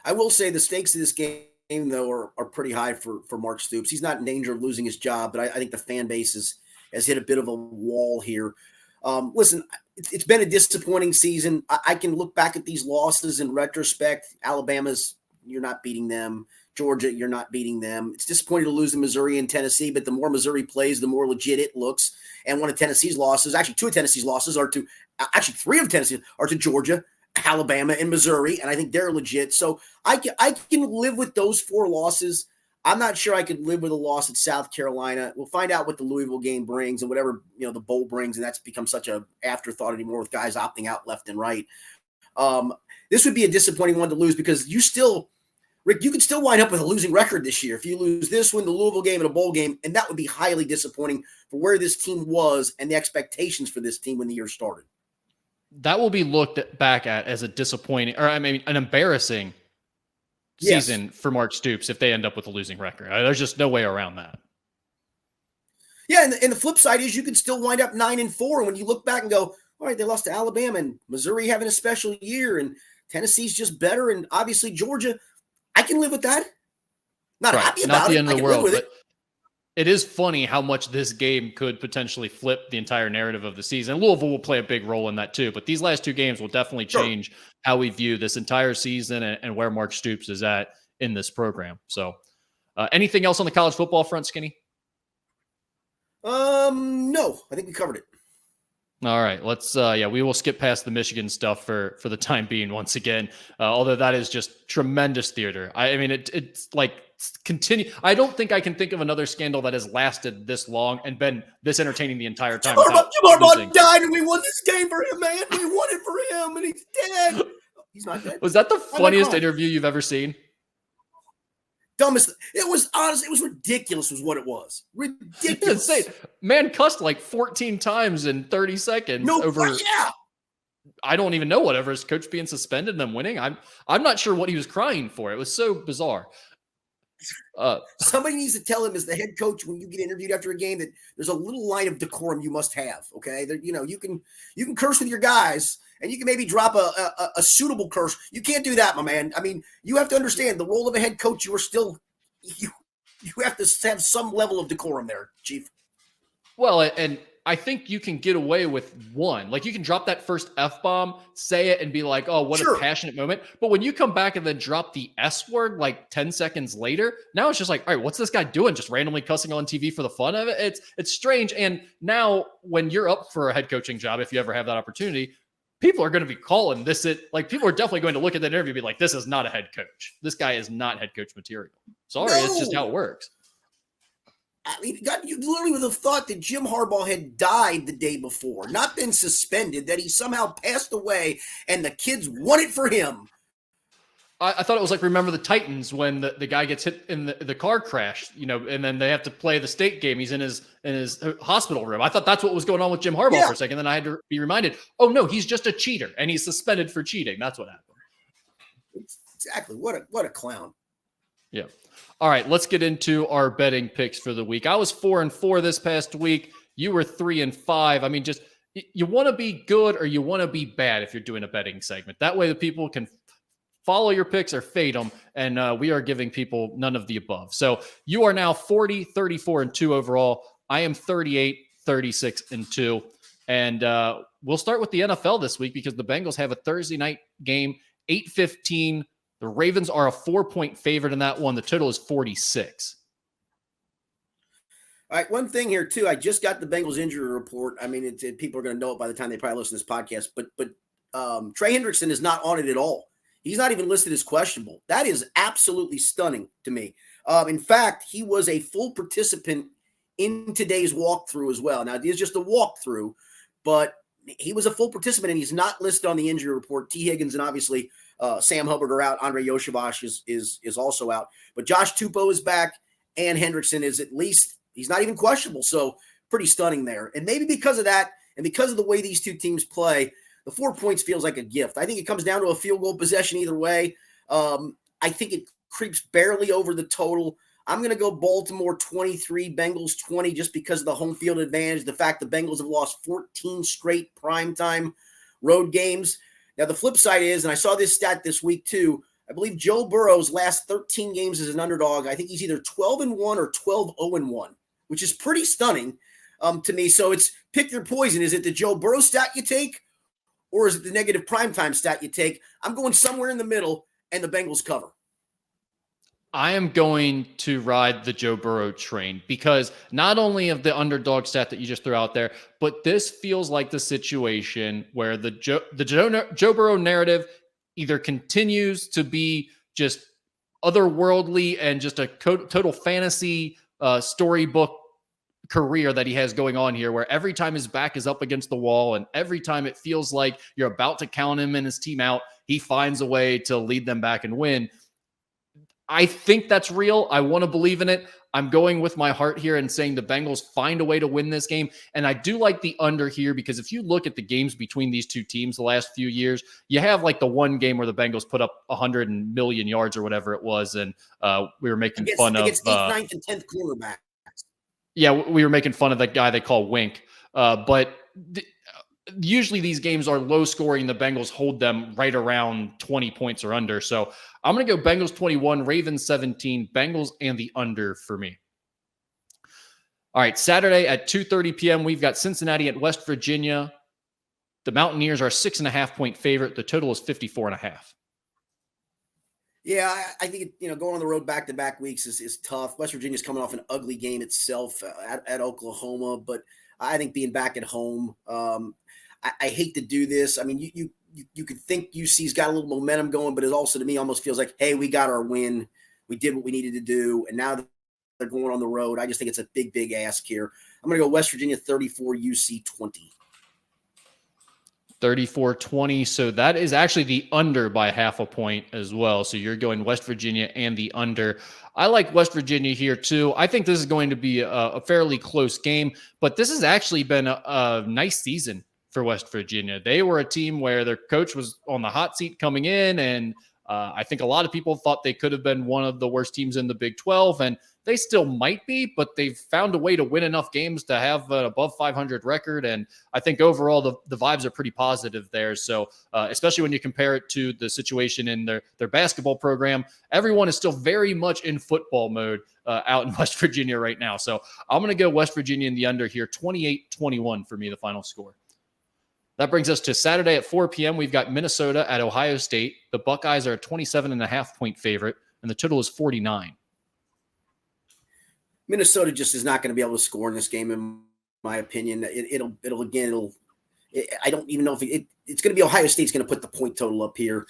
I will say the stakes of this game, though, are pretty high for Mark Stoops. He's not in danger of losing his job, but I think the fan base has hit a bit of a wall here. Listen, it's been a disappointing season. I can look back at these losses in retrospect. Alabama's, you're not beating them. Georgia, you're not beating them. It's disappointing to lose to Missouri and Tennessee, but the more Missouri plays, the more legit it looks. And one of Tennessee's losses, actually 2 of Tennessee's losses actually 3 of Tennessee's are to Georgia, Alabama, and Missouri, and I think they're legit. So I can live with those 4 losses. I'm not sure I could live with a loss at South Carolina. We'll find out what the Louisville game brings and whatever the bowl brings, and that's become such an afterthought anymore with guys opting out left and right. This would be a disappointing one to lose because Rick, you could still wind up with a losing record this year if you lose this one, the Louisville game, and a bowl game, and that would be highly disappointing for where this team was and the expectations for this team when the year started. That will be looked back at as a disappointing, or an embarrassing season for Mark Stoops if they end up with a losing record. There's just no way around that. Yeah, and the flip side is you could still wind up 9-4, and when you look back and go, all right, they lost to Alabama and Missouri having a special year, and Tennessee's just better, and obviously Georgia, I can live with that. Not happy about it. Not the end of the world, but it is funny how much this game could potentially flip the entire narrative of the season. Louisville will play a big role in that too, but these last 2 games will definitely change how we view this entire season and where Mark Stoops is at in this program. So Anything else on the college football front, Skinny? No, I think we covered it. All right, let's we will skip past the Michigan stuff for the time being once again. Although that is just tremendous theater. I mean, it's like continue. I don't think I can think of another scandal that has lasted this long and been this entertaining the entire time. Jim Harbaugh died, and we won this game for him, man. We won it for him, and he's dead. He's not dead. Was that the funniest interview you've ever seen? Dumbest. It was honestly, it was ridiculous, was what it was. Ridiculous. Man cussed like 14 times in 30 seconds. Yeah. I don't even know whatever his coach being suspended and them winning. I'm not sure what he was crying for. It was so bizarre. Somebody needs to tell him as the head coach when you get interviewed after a game that there's a little line of decorum you must have. Okay, that, you can curse with your guys. And you can maybe drop a suitable curse. You can't do that, my man. I mean, you have to understand the role of a head coach. You have to have some level of decorum there, Chief. Well, and I think you can get away with one. Like, you can drop that first F-bomb, say it, and be like, oh, what a passionate moment. But when you come back and then drop the S word like 10 seconds later, now it's just like, all right, what's this guy doing? Just randomly cussing on TV for the fun of it? It's strange. And now when you're up for a head coaching job, if you ever have that opportunity, people are going to be calling this. People are definitely going to look at that interview and be like, this is not a head coach. This guy is not head coach material. Sorry, it's just how it works. I mean, you literally would have thought that Jim Harbaugh had died the day before, not been suspended, that he somehow passed away, and the kids won it for him. I thought it was like, remember the Titans when the guy gets hit in the car crash, and then they have to play the state game. He's in his hospital room. I thought that's what was going on with Jim Harbaugh for a second. Then I had to be reminded, oh no, he's just a cheater and he's suspended for cheating. That's what happened. Exactly. What a clown. Yeah. All right, let's get into our betting picks for the week. I was 4-4 this past week. You were 3-5. I mean, just you want to be good or you want to be bad if you're doing a betting segment. That way the people can follow your picks or fade them, and we are giving people none of the above. So you are now 40, 34-2 overall. I am 38, 36-2. And we'll start with the NFL this week because the Bengals have a Thursday night game, 8:15. The Ravens are a 4-point favorite in that one. The total is 46. All right, one thing here, too. I just got the Bengals injury report. I mean, people are going to know it by the time they probably listen to this podcast. But Trey Hendrickson is not on it at all. He's not even listed as questionable. That is absolutely stunning to me. In fact, he was a full participant in today's walkthrough as well. Now, it is just a walkthrough, but he was a full participant, and he's not listed on the injury report. T. Higgins and obviously Sam Hubbard are out. Andre Yoshavash is also out. But Josh Tupou is back, and Hendrickson is at least – he's not even questionable. So pretty stunning there. And maybe because of that and because of the way these two teams play – the 4 points feels like a gift. I think it comes down to a field goal possession either way. I think it creeps barely over the total. I'm going to go Baltimore 23, Bengals 20, just because of the home field advantage. The fact the Bengals have lost 14 straight primetime road games. Now, the flip side is, and I saw this stat this week too, I believe Joe Burrow's last 13 games as an underdog, I think he's either 12-1 or 12-0-1, which is pretty stunning to me. So it's pick your poison. Is it the Joe Burrow stat you take? Or is it the negative primetime stat you take? I'm going somewhere in the middle, and the Bengals cover. I am going to ride the Joe Burrow train because not only of the underdog stat that you just threw out there, but this feels like the situation where the Joe Burrow narrative either continues to be just otherworldly and just a total fantasy storybook career that he has going on here, where every time his back is up against the wall and every time it feels like you're about to count him and his team out, he finds a way to lead them back and win. I think that's real. I want to believe in it. I'm going with my heart here and saying the Bengals find a way to win this game. And I do like the under here because if you look at the games between these two teams the last few years, you have like the one game where the Bengals put up 100 million yards or whatever it was. And we were making fun of 8th, 9th, and 10th quarterback. Yeah, we were making fun of that guy they call Wink. But usually these games are low scoring. The Bengals hold them right around 20 points or under. So I'm going to go Bengals 21, Ravens 17, Bengals and the under for me. All right, Saturday at 2:30 p.m., we've got Cincinnati at West Virginia. The Mountaineers are a 6.5-point favorite. The total is 54.5. Yeah, I think going on the road back-to-back weeks is tough. West Virginia's coming off an ugly game itself at Oklahoma, but I think being back at home, I hate to do this. I mean, you could think UC's got a little momentum going, but it also to me almost feels like, hey, we got our win, we did what we needed to do, and now they're going on the road. I just think it's a big ask here. I'm going to go West Virginia 34, UC 20. 34-20. So that is actually the under by half a point as well. So you're going West Virginia and the under. I like West Virginia here too. I think this is going to be a fairly close game, but this has actually been a nice season for West Virginia. They were a team where their coach was on the hot seat coming in, and I think a lot of people thought they could have been one of the worst teams in the Big 12, and they still might be, but they've found a way to win enough games to have an above 500 record. And I think overall the vibes are pretty positive there. So especially when you compare it to the situation in their basketball program, everyone is still very much in football mode out in West Virginia right now. So I'm going to go West Virginia in the under here, 28-21 for me, the final score. That brings us to Saturday at 4 p.m. We've got Minnesota at Ohio State. The Buckeyes are a 27.5-point favorite, and the total is 49. Minnesota just is not going to be able to score in this game, in my opinion. I don't even know if it's going to be Ohio State's going to put the point total up here.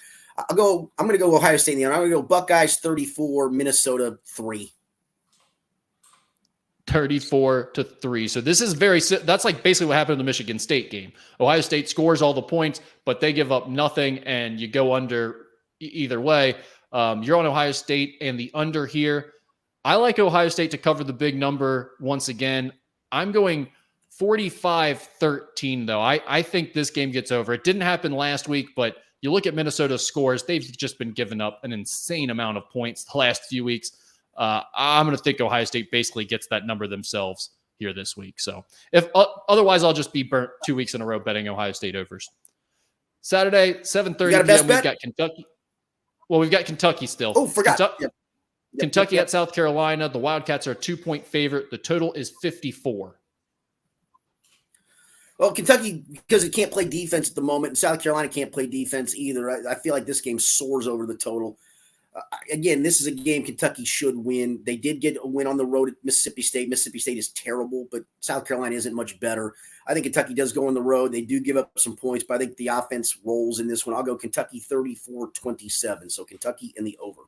I'm going to go Ohio State in the end. I'm going to go Buckeyes 34, Minnesota 3. 34-3. So this is that's like basically what happened in the Michigan State game. Ohio State scores all the points, but they give up nothing, and you go under either way. You're on Ohio State and the under here. I like Ohio State to cover the big number once again. I'm going 45-13, though. I think this game gets over. It didn't happen last week, but you look at Minnesota's scores, they've just been giving up an insane amount of points the last few weeks. I'm going to think Ohio State basically gets that number themselves here this week. So if otherwise, I'll just be burnt 2 weeks in a row betting Ohio State overs. Saturday, 7:30 p.m. We've got Kentucky. Well, we've got Kentucky still. Oh, forgot. Kentucky at South Carolina. The Wildcats are a 2-point favorite. The total is 54. Well, Kentucky, because it can't play defense at the moment, and South Carolina can't play defense either. I feel like this game soars over the total. Again, this is a game Kentucky should win. They did get a win on the road at Mississippi State. Mississippi State is terrible, but South Carolina isn't much better. I think Kentucky does go on the road. They do give up some points, but I think the offense rolls in this one. I'll go Kentucky 34-27. So Kentucky in the over.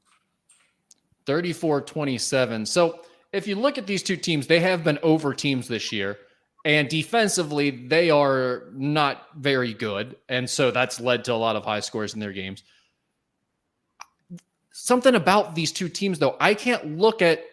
34-27. So if you look at these two teams, they have been over teams this year, and defensively, they are not very good. And so that's led to a lot of high scores in their games. Something about these two teams, though, I can't look at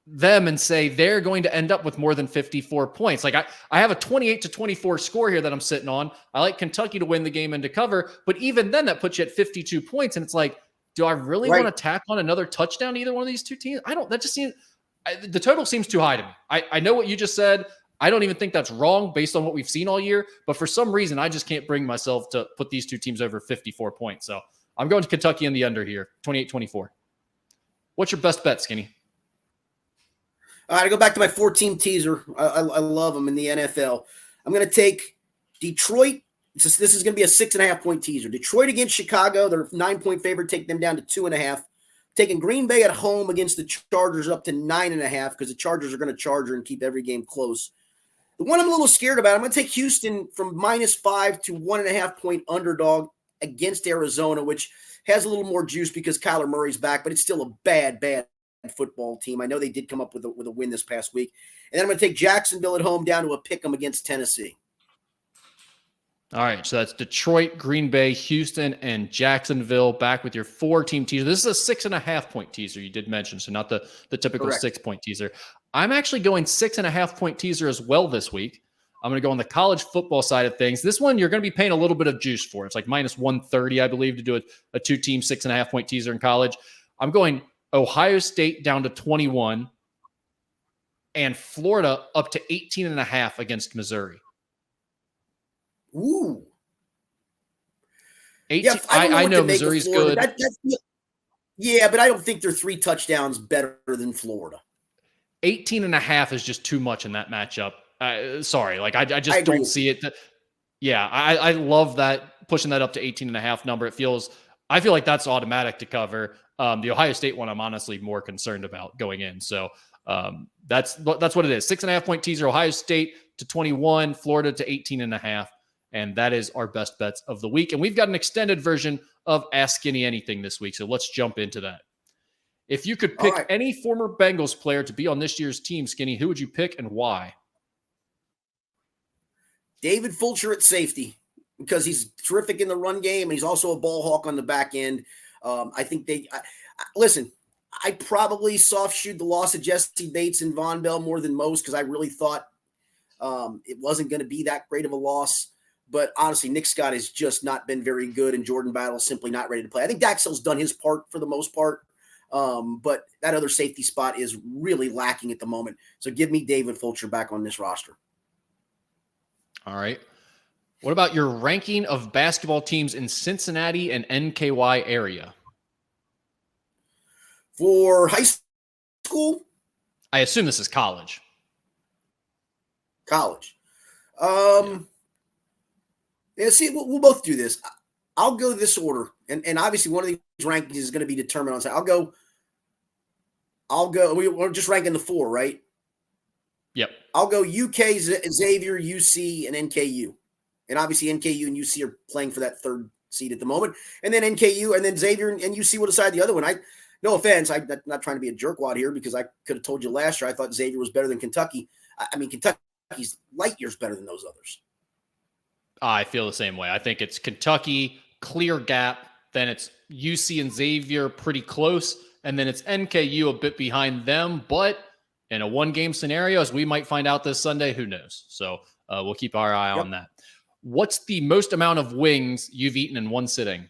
them and say they're going to end up with more than 54 points. Like I have a 28-24 score here that I'm sitting on. I like Kentucky to win the game and to cover, but even then that puts you at 52 points. And it's like, do I really want to tack on another touchdown to either one of these two teams? The total seems too high to me. I know what you just said. I don't even think that's wrong based on what we've seen all year, but for some reason, I just can't bring myself to put these two teams over 54 points. So I'm going to Kentucky in the under here, 28-24. What's your best bet, Skinny? All right, I go back to my 4-team teaser. I love them in the NFL. I'm going to take Detroit. This is going to be a 6.5-point teaser. Detroit against Chicago. They're 9-point favorite. Take them down to 2.5. Taking Green Bay at home against the Chargers up to 9.5 because the Chargers are going to charge and keep every game close. The one I'm a little scared about, I'm going to take Houston from -5 to 1.5-point underdog against Arizona, which has a little more juice because Kyler Murray's back, but it's still a bad football team. I know they did come up with a win this past week. And then I'm going to take Jacksonville at home down to a pick 'em against Tennessee. All right, so that's Detroit, Green Bay, Houston, and Jacksonville back with your 4-team teaser. This is a 6.5-point teaser you did mention, so not the typical Correct. 6-point teaser. I'm actually going 6.5-point teaser as well this week. I'm going to go on the college football side of things. This one, you're going to be paying a little bit of juice for. It's like -130, I believe, to do a 2-team 6.5-point teaser in college. I'm going Ohio State down to 21 and Florida up to 18.5 against Missouri. Ooh. 18, Yeah, I know Missouri's good. Yeah, but I don't think they're 3 touchdowns better than Florida. 18.5 is just too much in that matchup. Sorry, like I just don't see it. Yeah, I love that, pushing that up to 18.5 number. It feels I feel like that's automatic to cover. The Ohio State one, I'm honestly more concerned about going in. So that's what it is. 6.5-point teaser, Ohio State to 21, Florida to 18.5. And that is our best bets of the week. And we've got an extended version of Ask Skinny Anything this week. So let's jump into that. If you could pick any former Bengals player to be on this year's team, Skinny, who would you pick and why? David Fulcher at safety, because he's terrific in the run game and he's also a ball hawk on the back end. I think listen, I probably soft shoot the loss of Jesse Bates and Von Bell more than most because I really thought it wasn't going to be that great of a loss. But honestly, Nick Scott has just not been very good, and Jordan Battle's simply not ready to play. I think Daxel's done his part for the most part, but that other safety spot is really lacking at the moment. So give me David Fulcher back on this roster. All right. What about your ranking of basketball teams in Cincinnati and NKY area? For high school? I assume this is college. College. Yeah, see, we'll both do this. I'll go this order. And obviously one of these rankings is going to be determined on. I'll go. We're just ranking the 4, right? Yep. I'll go UK, Xavier, UC, and NKU. And obviously NKU and UC are playing for that 3rd seed at the moment. And then NKU and then Xavier and UC will decide the other one. No offense, I'm not trying to be a jerkwad here because I could have told you last year I thought Xavier was better than Kentucky. I mean, Kentucky's light years better than those others. I feel the same way. I think it's Kentucky, clear gap. Then it's UC and Xavier pretty close. And then it's NKU a bit behind them. But in a 1-game scenario, as we might find out this Sunday, who knows? So we'll keep our eye on that. What's the most amount of wings you've eaten in one sitting?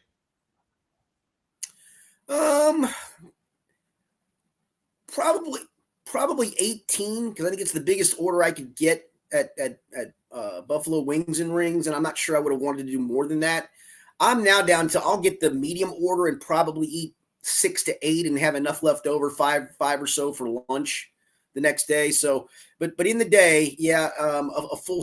Probably 18 because I think it's the biggest order I could get at Buffalo Wings and Rings, and I'm not sure I would have wanted to do more than that. I'm now down to I'll get the medium order and probably eat 6 to 8 and have enough left over, five or so for lunch the next day. So, but in the day, a full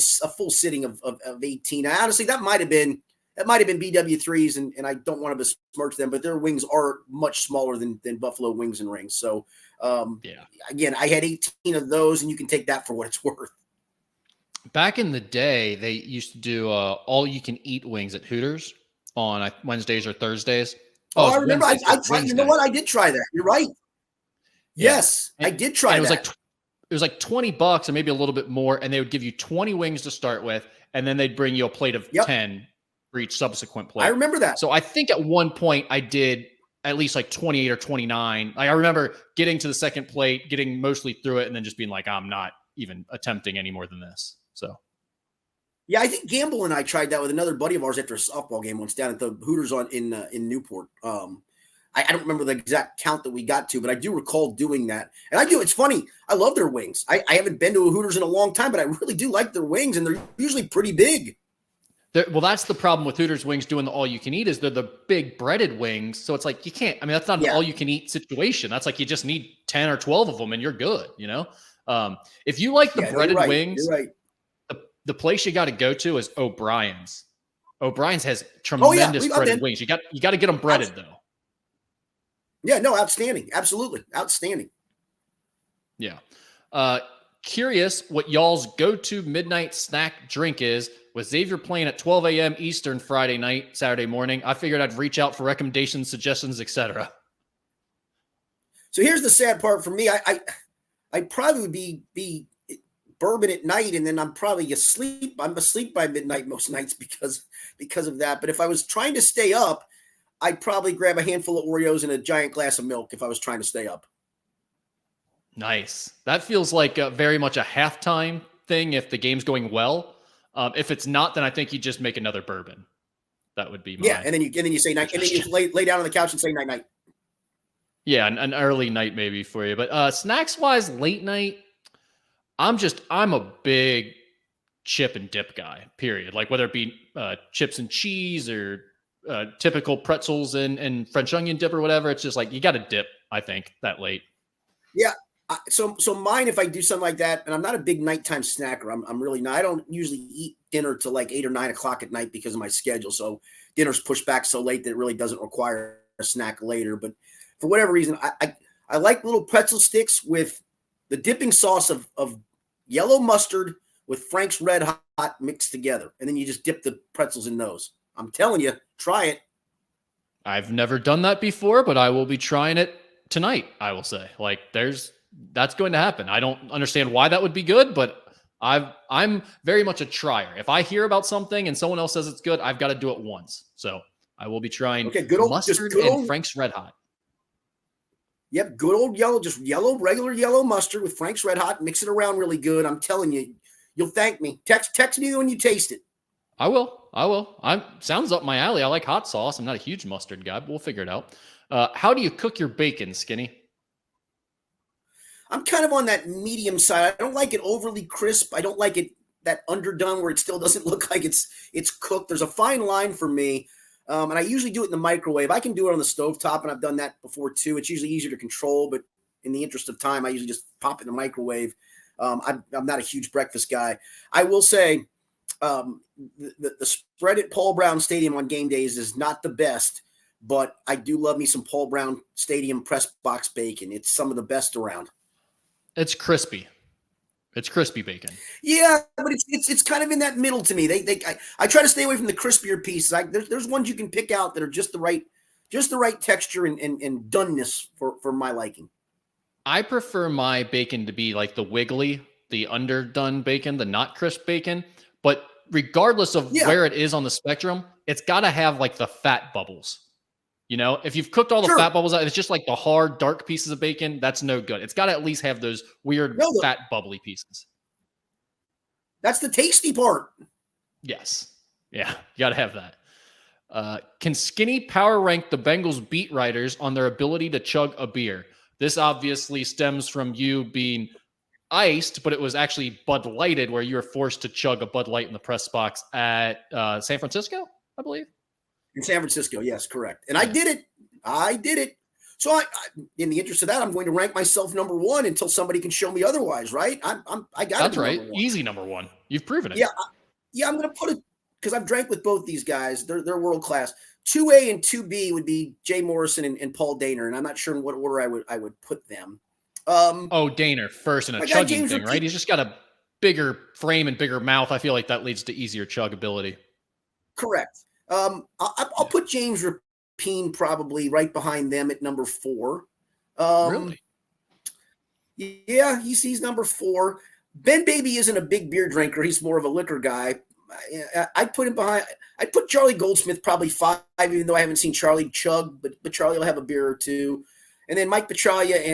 sitting of 18. Now, honestly, that might have been BW3s, and I don't want to besmirch them, but their wings are much smaller than Buffalo Wings and Rings. So, again, I had 18 of those, and you can take that for what it's worth. Back in the day, they used to do all-you-can-eat wings at Hooters on Wednesdays or Thursdays. Oh, I remember. I tried. You know what? I did try that. You're right. Yeah. Yes, I did try that. It was like $20 or maybe a little bit more, and they would give you 20 wings to start with, and then they'd bring you a plate of 10 for each subsequent plate. I remember that. So I think at one point I did at least like 28 or 29. I remember getting to the second plate, getting mostly through it, and then just being like, I'm not even attempting any more than this. So, yeah, I think Gamble and I tried that with another buddy of ours after a softball game once down at the Hooters in Newport. I don't remember the exact count that we got to, but I do recall doing that. And I do. It's funny. I love their wings. I haven't been to a Hooters in a long time, but I really do like their wings, and they're usually pretty big. Well, that's the problem with Hooters wings doing the all-you-can-eat is they're the big breaded wings. So it's like you can't. I mean, that's not an all-you-can-eat situation. That's like you just need 10 or 12 of them, and you're good. You know, if you like the breaded wings, the place you got to go to is O'Brien's. O'Brien's has tremendous breaded wings. You got to get them breaded though. Yeah, no, outstanding. Absolutely. Outstanding. Yeah. Curious what y'all's go-to midnight snack drink is. With Xavier playing at 12 a.m. Eastern Friday night, Saturday morning, I figured I'd reach out for recommendations, suggestions, etc. So here's the sad part for me. I'd probably be bourbon at night, and then I'm probably asleep. I'm asleep by midnight most nights because of that. But if I was trying to stay up, I'd probably grab a handful of Oreos and a giant glass of milk if I was trying to stay up. Nice. That feels like very much a halftime thing if the game's going well. If it's not, then I think you just make another bourbon. That would be my and then you say night, and then you lay down on the couch and say night. Yeah, an early night maybe for you. But snacks wise, late night, I'm a big chip and dip guy. Period. Like whether it be chips and cheese or typical pretzels and French onion dip or whatever. It's just like you got to dip. I think that late. Yeah. So mine, if I do something like that, and I'm not a big nighttime snacker, I'm really not. I don't usually eat dinner till like 8 or 9 o'clock at night because of my schedule. So dinner's pushed back so late that it really doesn't require a snack later. But for whatever reason, I like little pretzel sticks with the dipping sauce of yellow mustard with Frank's Red Hot mixed together. And then you just dip the pretzels in those. I'm telling you, try it. I've never done that before, but I will be trying it tonight, I will say. Like, that's going to happen. I don't understand why that would be good, but I'm very much a trier. If I hear about something and someone else says it's good, I've got to do it once. So I will be trying mustard and Frank's Red Hot. Yep, good old yellow, just regular yellow mustard with Frank's Red Hot. Mix it around really good. I'm telling you, you'll thank me. Text me when you taste it. I will. Sounds up my alley. I like hot sauce. I'm not a huge mustard guy, but we'll figure it out. How do you cook your bacon, Skinny? I'm kind of on that medium side. I don't like it overly crisp. I don't like it that underdone where it still doesn't look like it's cooked. There's a fine line for me. And I usually do it in the microwave. I can do it on the stovetop, and I've done that before too. It's usually easier to control, but in the interest of time, I usually just pop it in the microwave. I'm not a huge breakfast guy. I will say the spread at Paul Brown Stadium on game days is not the best, but I do love me some Paul Brown Stadium press box bacon. It's some of the best around. It's crispy. It's crispy bacon. Yeah, but it's kind of in that middle to me. I try to stay away from the crispier pieces. There's ones you can pick out that are just the right texture and doneness for my liking. I prefer my bacon to be like the wiggly, the underdone bacon, the not crisp bacon. But regardless of where it is on the spectrum, it's got to have like the fat bubbles. You know, if you've cooked all the fat bubbles out, it's just like the hard, dark pieces of bacon. That's no good. It's got to at least have those weird, fat, bubbly pieces. That's the tasty part. Yes. Yeah, you got to have that. Can Skinny power rank the Bengals beat writers on their ability to chug a beer? This obviously stems from you being iced, but it was actually Bud Lighted, where you were forced to chug a Bud Light in the press box at San Francisco, I believe. In San Francisco, yes, correct. And I did it. So I in the interest of that, I'm going to rank myself number one until somebody can show me otherwise, right? I got it. That's right. Easy number one. You've proven it. Yeah. I'm going to put it because I've drank with both these guys. They're world class. 2A and 2B would be Jay Morrison and Paul Dehner, and I'm not sure in what order I would put them. Dehner first in a chugging thing, right? He's just got a bigger frame and bigger mouth. I feel like that leads to easier chug ability. Correct. I'll put James Rapine probably right behind them at number 4. Really? Yeah, he's number 4. Ben Baby isn't a big beer drinker. He's more of a liquor guy. I'd put him behind. I'd put Charlie Goldsmith probably 5, even though I haven't seen Charlie chug, but Charlie will have a beer or two. And then Mike Petraglia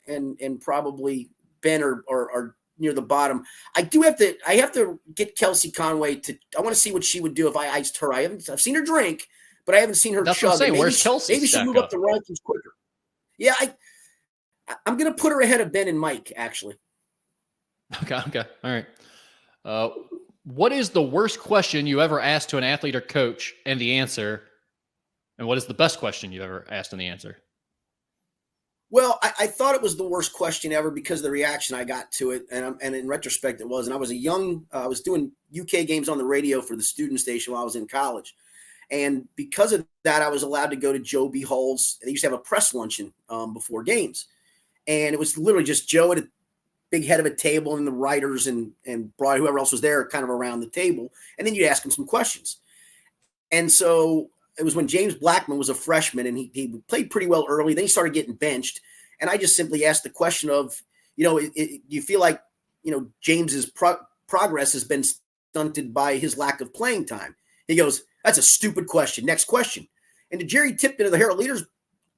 and probably Ben are near the bottom. I have to get Kelsey Conway I want to see what she would do if I iced her. I've seen her drink, but I haven't seen her chug. That's what I'm saying. Where's Kelsey? Maybe she'll move up the rankings quicker. Yeah, I'm going to put her ahead of Ben and Mike, actually. Okay. All right. What is the worst question you ever asked to an athlete or coach and the answer? And what is the best question you've ever asked and the answer? Well, I thought it was the worst question ever because of the reaction I got to it. And in retrospect, it was. And I was I was doing UK games on the radio for the student station while I was in college. And because of that, I was allowed to go to Joe B. Hall's. They used to have a press luncheon before games. And it was literally just Joe at a big head of a table and the writers and Broad, whoever else was there kind of around the table. And then you'd ask him some questions. And so it was when James Blackman was a freshman and he played pretty well early. Then he started getting benched. And I just simply asked the question of, do you feel like, James's progress has been stunted by his lack of playing time? He goes, that's a stupid question. Next question. And to Jerry Tipton of the Herald Leader's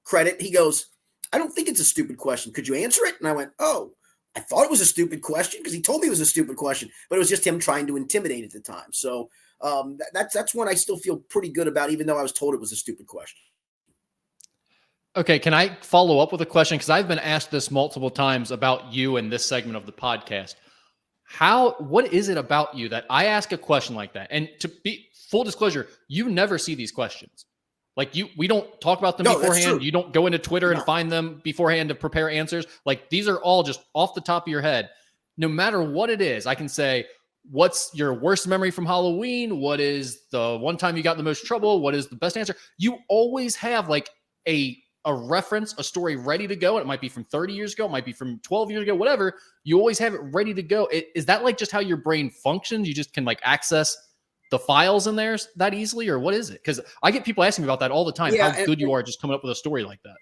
credit, he goes, I don't think it's a stupid question. Could you answer it? And I went, oh, I thought it was a stupid question because he told me it was a stupid question, but it was just him trying to intimidate at the time. So that's one I still feel pretty good about, even though I was told it was a stupid question. Okay, can I follow up with a question? Because I've been asked this multiple times about you in this segment of the podcast. What is it about you that I ask a question like that? And to be full disclosure, you never see these questions. Like we don't talk about them beforehand. You don't go into Twitter and find them beforehand to prepare answers. Like these are all just off the top of your head. No matter what it is, I can say, what's your worst memory from Halloween? What is the one time you got in the most trouble? What is the best answer? You always have like a reference, a story ready to go. And it might be from 30 years ago, it might be from 12 years ago, whatever. You always have it ready to go. Is that like just how your brain functions? You just can like access the files in there that easily, or what is it? Because I get people asking me about that all the time. Yeah, how good you are just coming up with a story like that.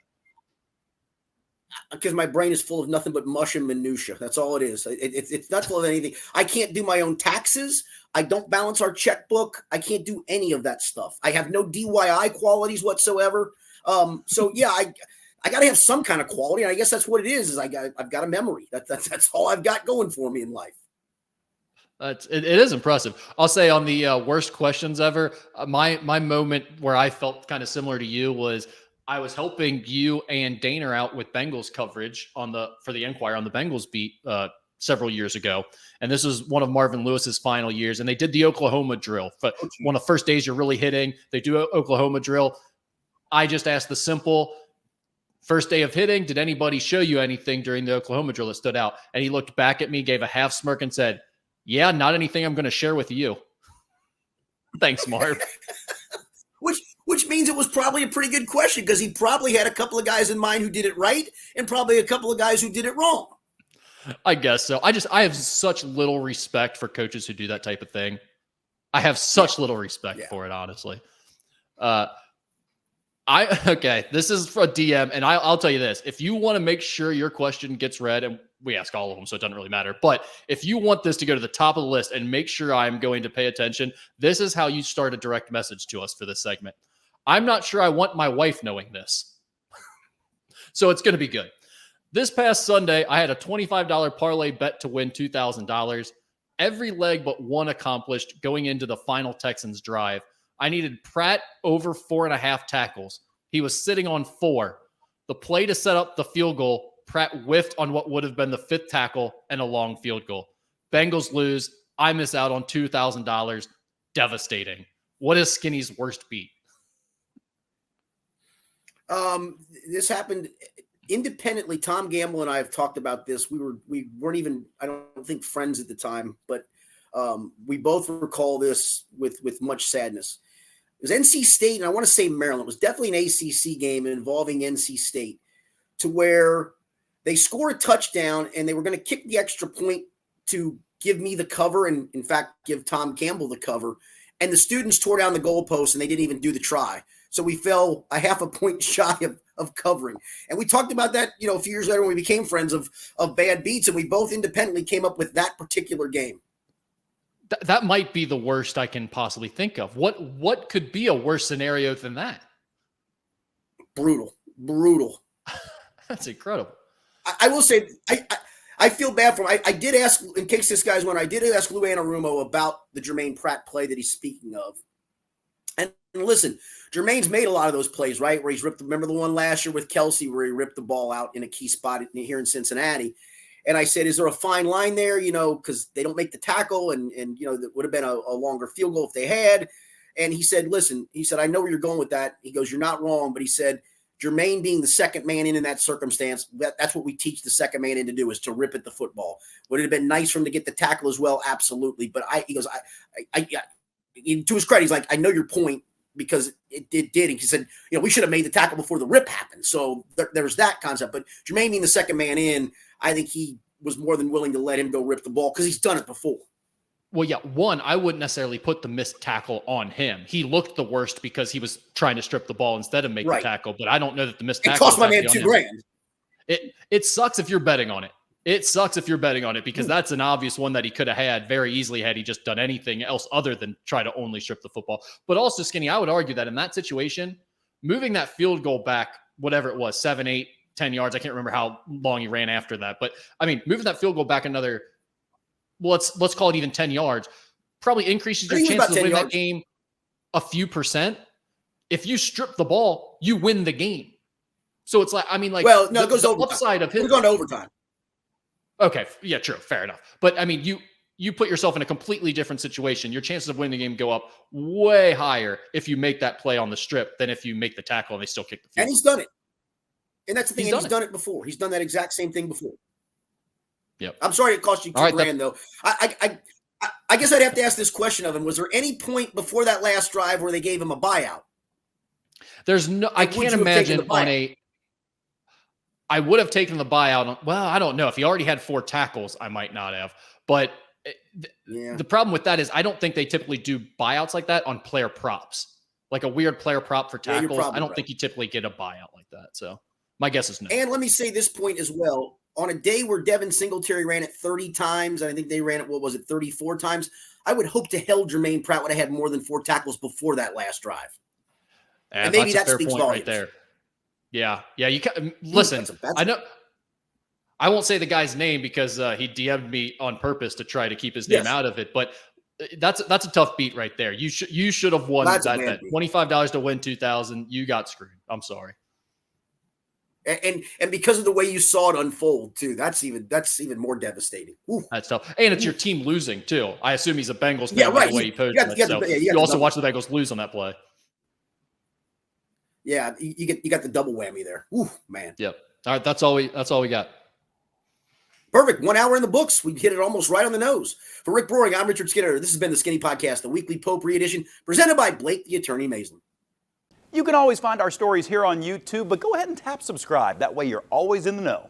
Because my brain is full of nothing but mush and minutia. That's all it is. It's not full of anything. I can't do my own taxes. I don't balance our checkbook. I can't do any of that stuff. I have no DIY qualities whatsoever. So yeah, I got to have some kind of quality. And I guess that's what it is I've got a memory. That's all I've got going for me in life. It is impressive. I'll say on the worst questions ever, my moment where I felt kind of similar to you was I was helping you and Dana out with Bengals coverage for the Enquirer on the Bengals beat several years ago. And this was one of Marvin Lewis's final years. And they did the Oklahoma drill. But one of the first days you're really hitting, they do Oklahoma drill. I just asked the simple, first day of hitting, did anybody show you anything during the Oklahoma drill that stood out? And he looked back at me, gave a half smirk and said, yeah, not anything I'm going to share with you. Thanks, Marv. Which means it was probably a pretty good question because he probably had a couple of guys in mind who did it right and probably a couple of guys who did it wrong. I guess so. I have such little respect for coaches who do that type of thing. I have such little respect for it, honestly. Okay, this is for a DM, and I'll tell you this. If you want to make sure your question gets read, and we ask all of them, so it doesn't really matter, but if you want this to go to the top of the list and make sure I'm going to pay attention, this is how you start a direct message to us for this segment. I'm not sure I want my wife knowing this. So it's going to be good. This past Sunday, I had a $25 parlay bet to win $2,000. Every leg but one accomplished going into the final Texans drive. I needed Pratt over 4.5 tackles. He was sitting on 4. The play to set up the field goal, Pratt whiffed on what would have been the 5th tackle and a long field goal. Bengals lose. I miss out on $2,000. Devastating. What is Skinny's worst beat? This happened independently. Tom Gamble and I have talked about this. We weren't even, I don't think, friends at the time, but we both recall this with much sadness. It was NC State, and I want to say Maryland. It was definitely an ACC game involving NC State, to where they score a touchdown and they were going to kick the extra point to give me the cover and, in fact, give Tom Campbell the cover. And the students tore down the goalpost and they didn't even do the try. So we fell a half a point shy of covering. And we talked about that, a few years later when we became friends of bad beats, and we both independently came up with that particular game. That might be the worst I can possibly think of. What could be a worse scenario than that? Brutal. That's incredible. I will say, I feel bad for him. I did ask, in case this guy's one, I did ask Lou Anarumo about the Jermaine Pratt play that he's speaking of. And listen, Jermaine's made a lot of those plays, right? Where he's remember the one last year with Kelsey where he ripped the ball out in a key spot here in Cincinnati. And I said, is there a fine line there? Because they don't make the tackle and that would have been a longer field goal if they had. And he said, listen, I know where you're going with that. He goes, you're not wrong. But he said, Jermaine being the second man in that circumstance, that's what we teach the second man in to do, is to rip at the football. Would it have been nice for him to get the tackle as well? Absolutely. But he goes, to his credit, he's like, I know your point, because it did. And he said, we should have made the tackle before the rip happened. So there's that concept. But Jermaine being the second man in, I think he was more than willing to let him go rip the ball because he's done it before. Well, yeah, one, I wouldn't necessarily put the missed tackle on him. He looked the worst because he was trying to strip the ball instead of make the tackle. But I don't know that the missed tackle. It cost my man $2,000. It sucks if you're betting on it. It sucks if you're betting on it, because that's an obvious one that he could have had very easily had he just done anything else other than try to only strip the football. But also, Skinny, I would argue that in that situation, moving that field goal back, whatever it was, 7, 8, 10 yards. I can't remember how long he ran after that. But, I mean, moving that field goal back another, well, let's call it even 10 yards, probably increases your chances of winning that game a few %. If you strip the ball, you win the game. So it's like, well, no, it goes over. Upside of his, we're going to overtime. Okay. Yeah, true. Fair enough. But I mean, you put yourself in a completely different situation. Your chances of winning the game go up way higher if you make that play on the strip than if you make the tackle and they still kick the field. And he's done it. And that's the thing. He's done it before. He's done that exact same thing before. Yep. I'm sorry it cost you $2,000 though. I guess I'd have to ask this question of him. Was there any point before that last drive where they gave him a buyout? There's no, I can't imagine I would have taken the buyout. Well, I don't know. If he already had 4 tackles, I might not have. But the problem with that is I don't think they typically do buyouts like that on player props. Like a weird player prop for tackles. I don't think you typically get a buyout like that. So my guess is no. And let me say this point as well. On a day where Devin Singletary ran it 30 times, and I think they ran it, 34 times, I would hope to hell Jermaine Pratt would have had more than 4 tackles before that last drive. And maybe that speaks volumes. Right there. Yeah. You can listen. I know. I won't say the guy's name because he DM'd me on purpose to try to keep his name out of it. But that's a tough beat right there. You should have won that bet. $25 to win 2,000. You got screwed. I'm sorry. And because of the way you saw it unfold too, that's even more devastating. Ooh. That's tough. And it's your team losing too. I assume he's a Bengals fan. Yeah, right. The way he posted it. You also watch the Bengals lose on that play. Yeah, you got the double whammy there. Ooh, man. Yep. All right, that's all we got. Perfect. 1 hour in the books. We hit it almost right on the nose. For Rick Broering, I'm Richard Skinner. This has been the Skinny Podcast, the weekly potpourri edition, presented by Blake the Attorney Maislin. You can always find our stories here on YouTube, but go ahead and tap subscribe. That way you're always in the know.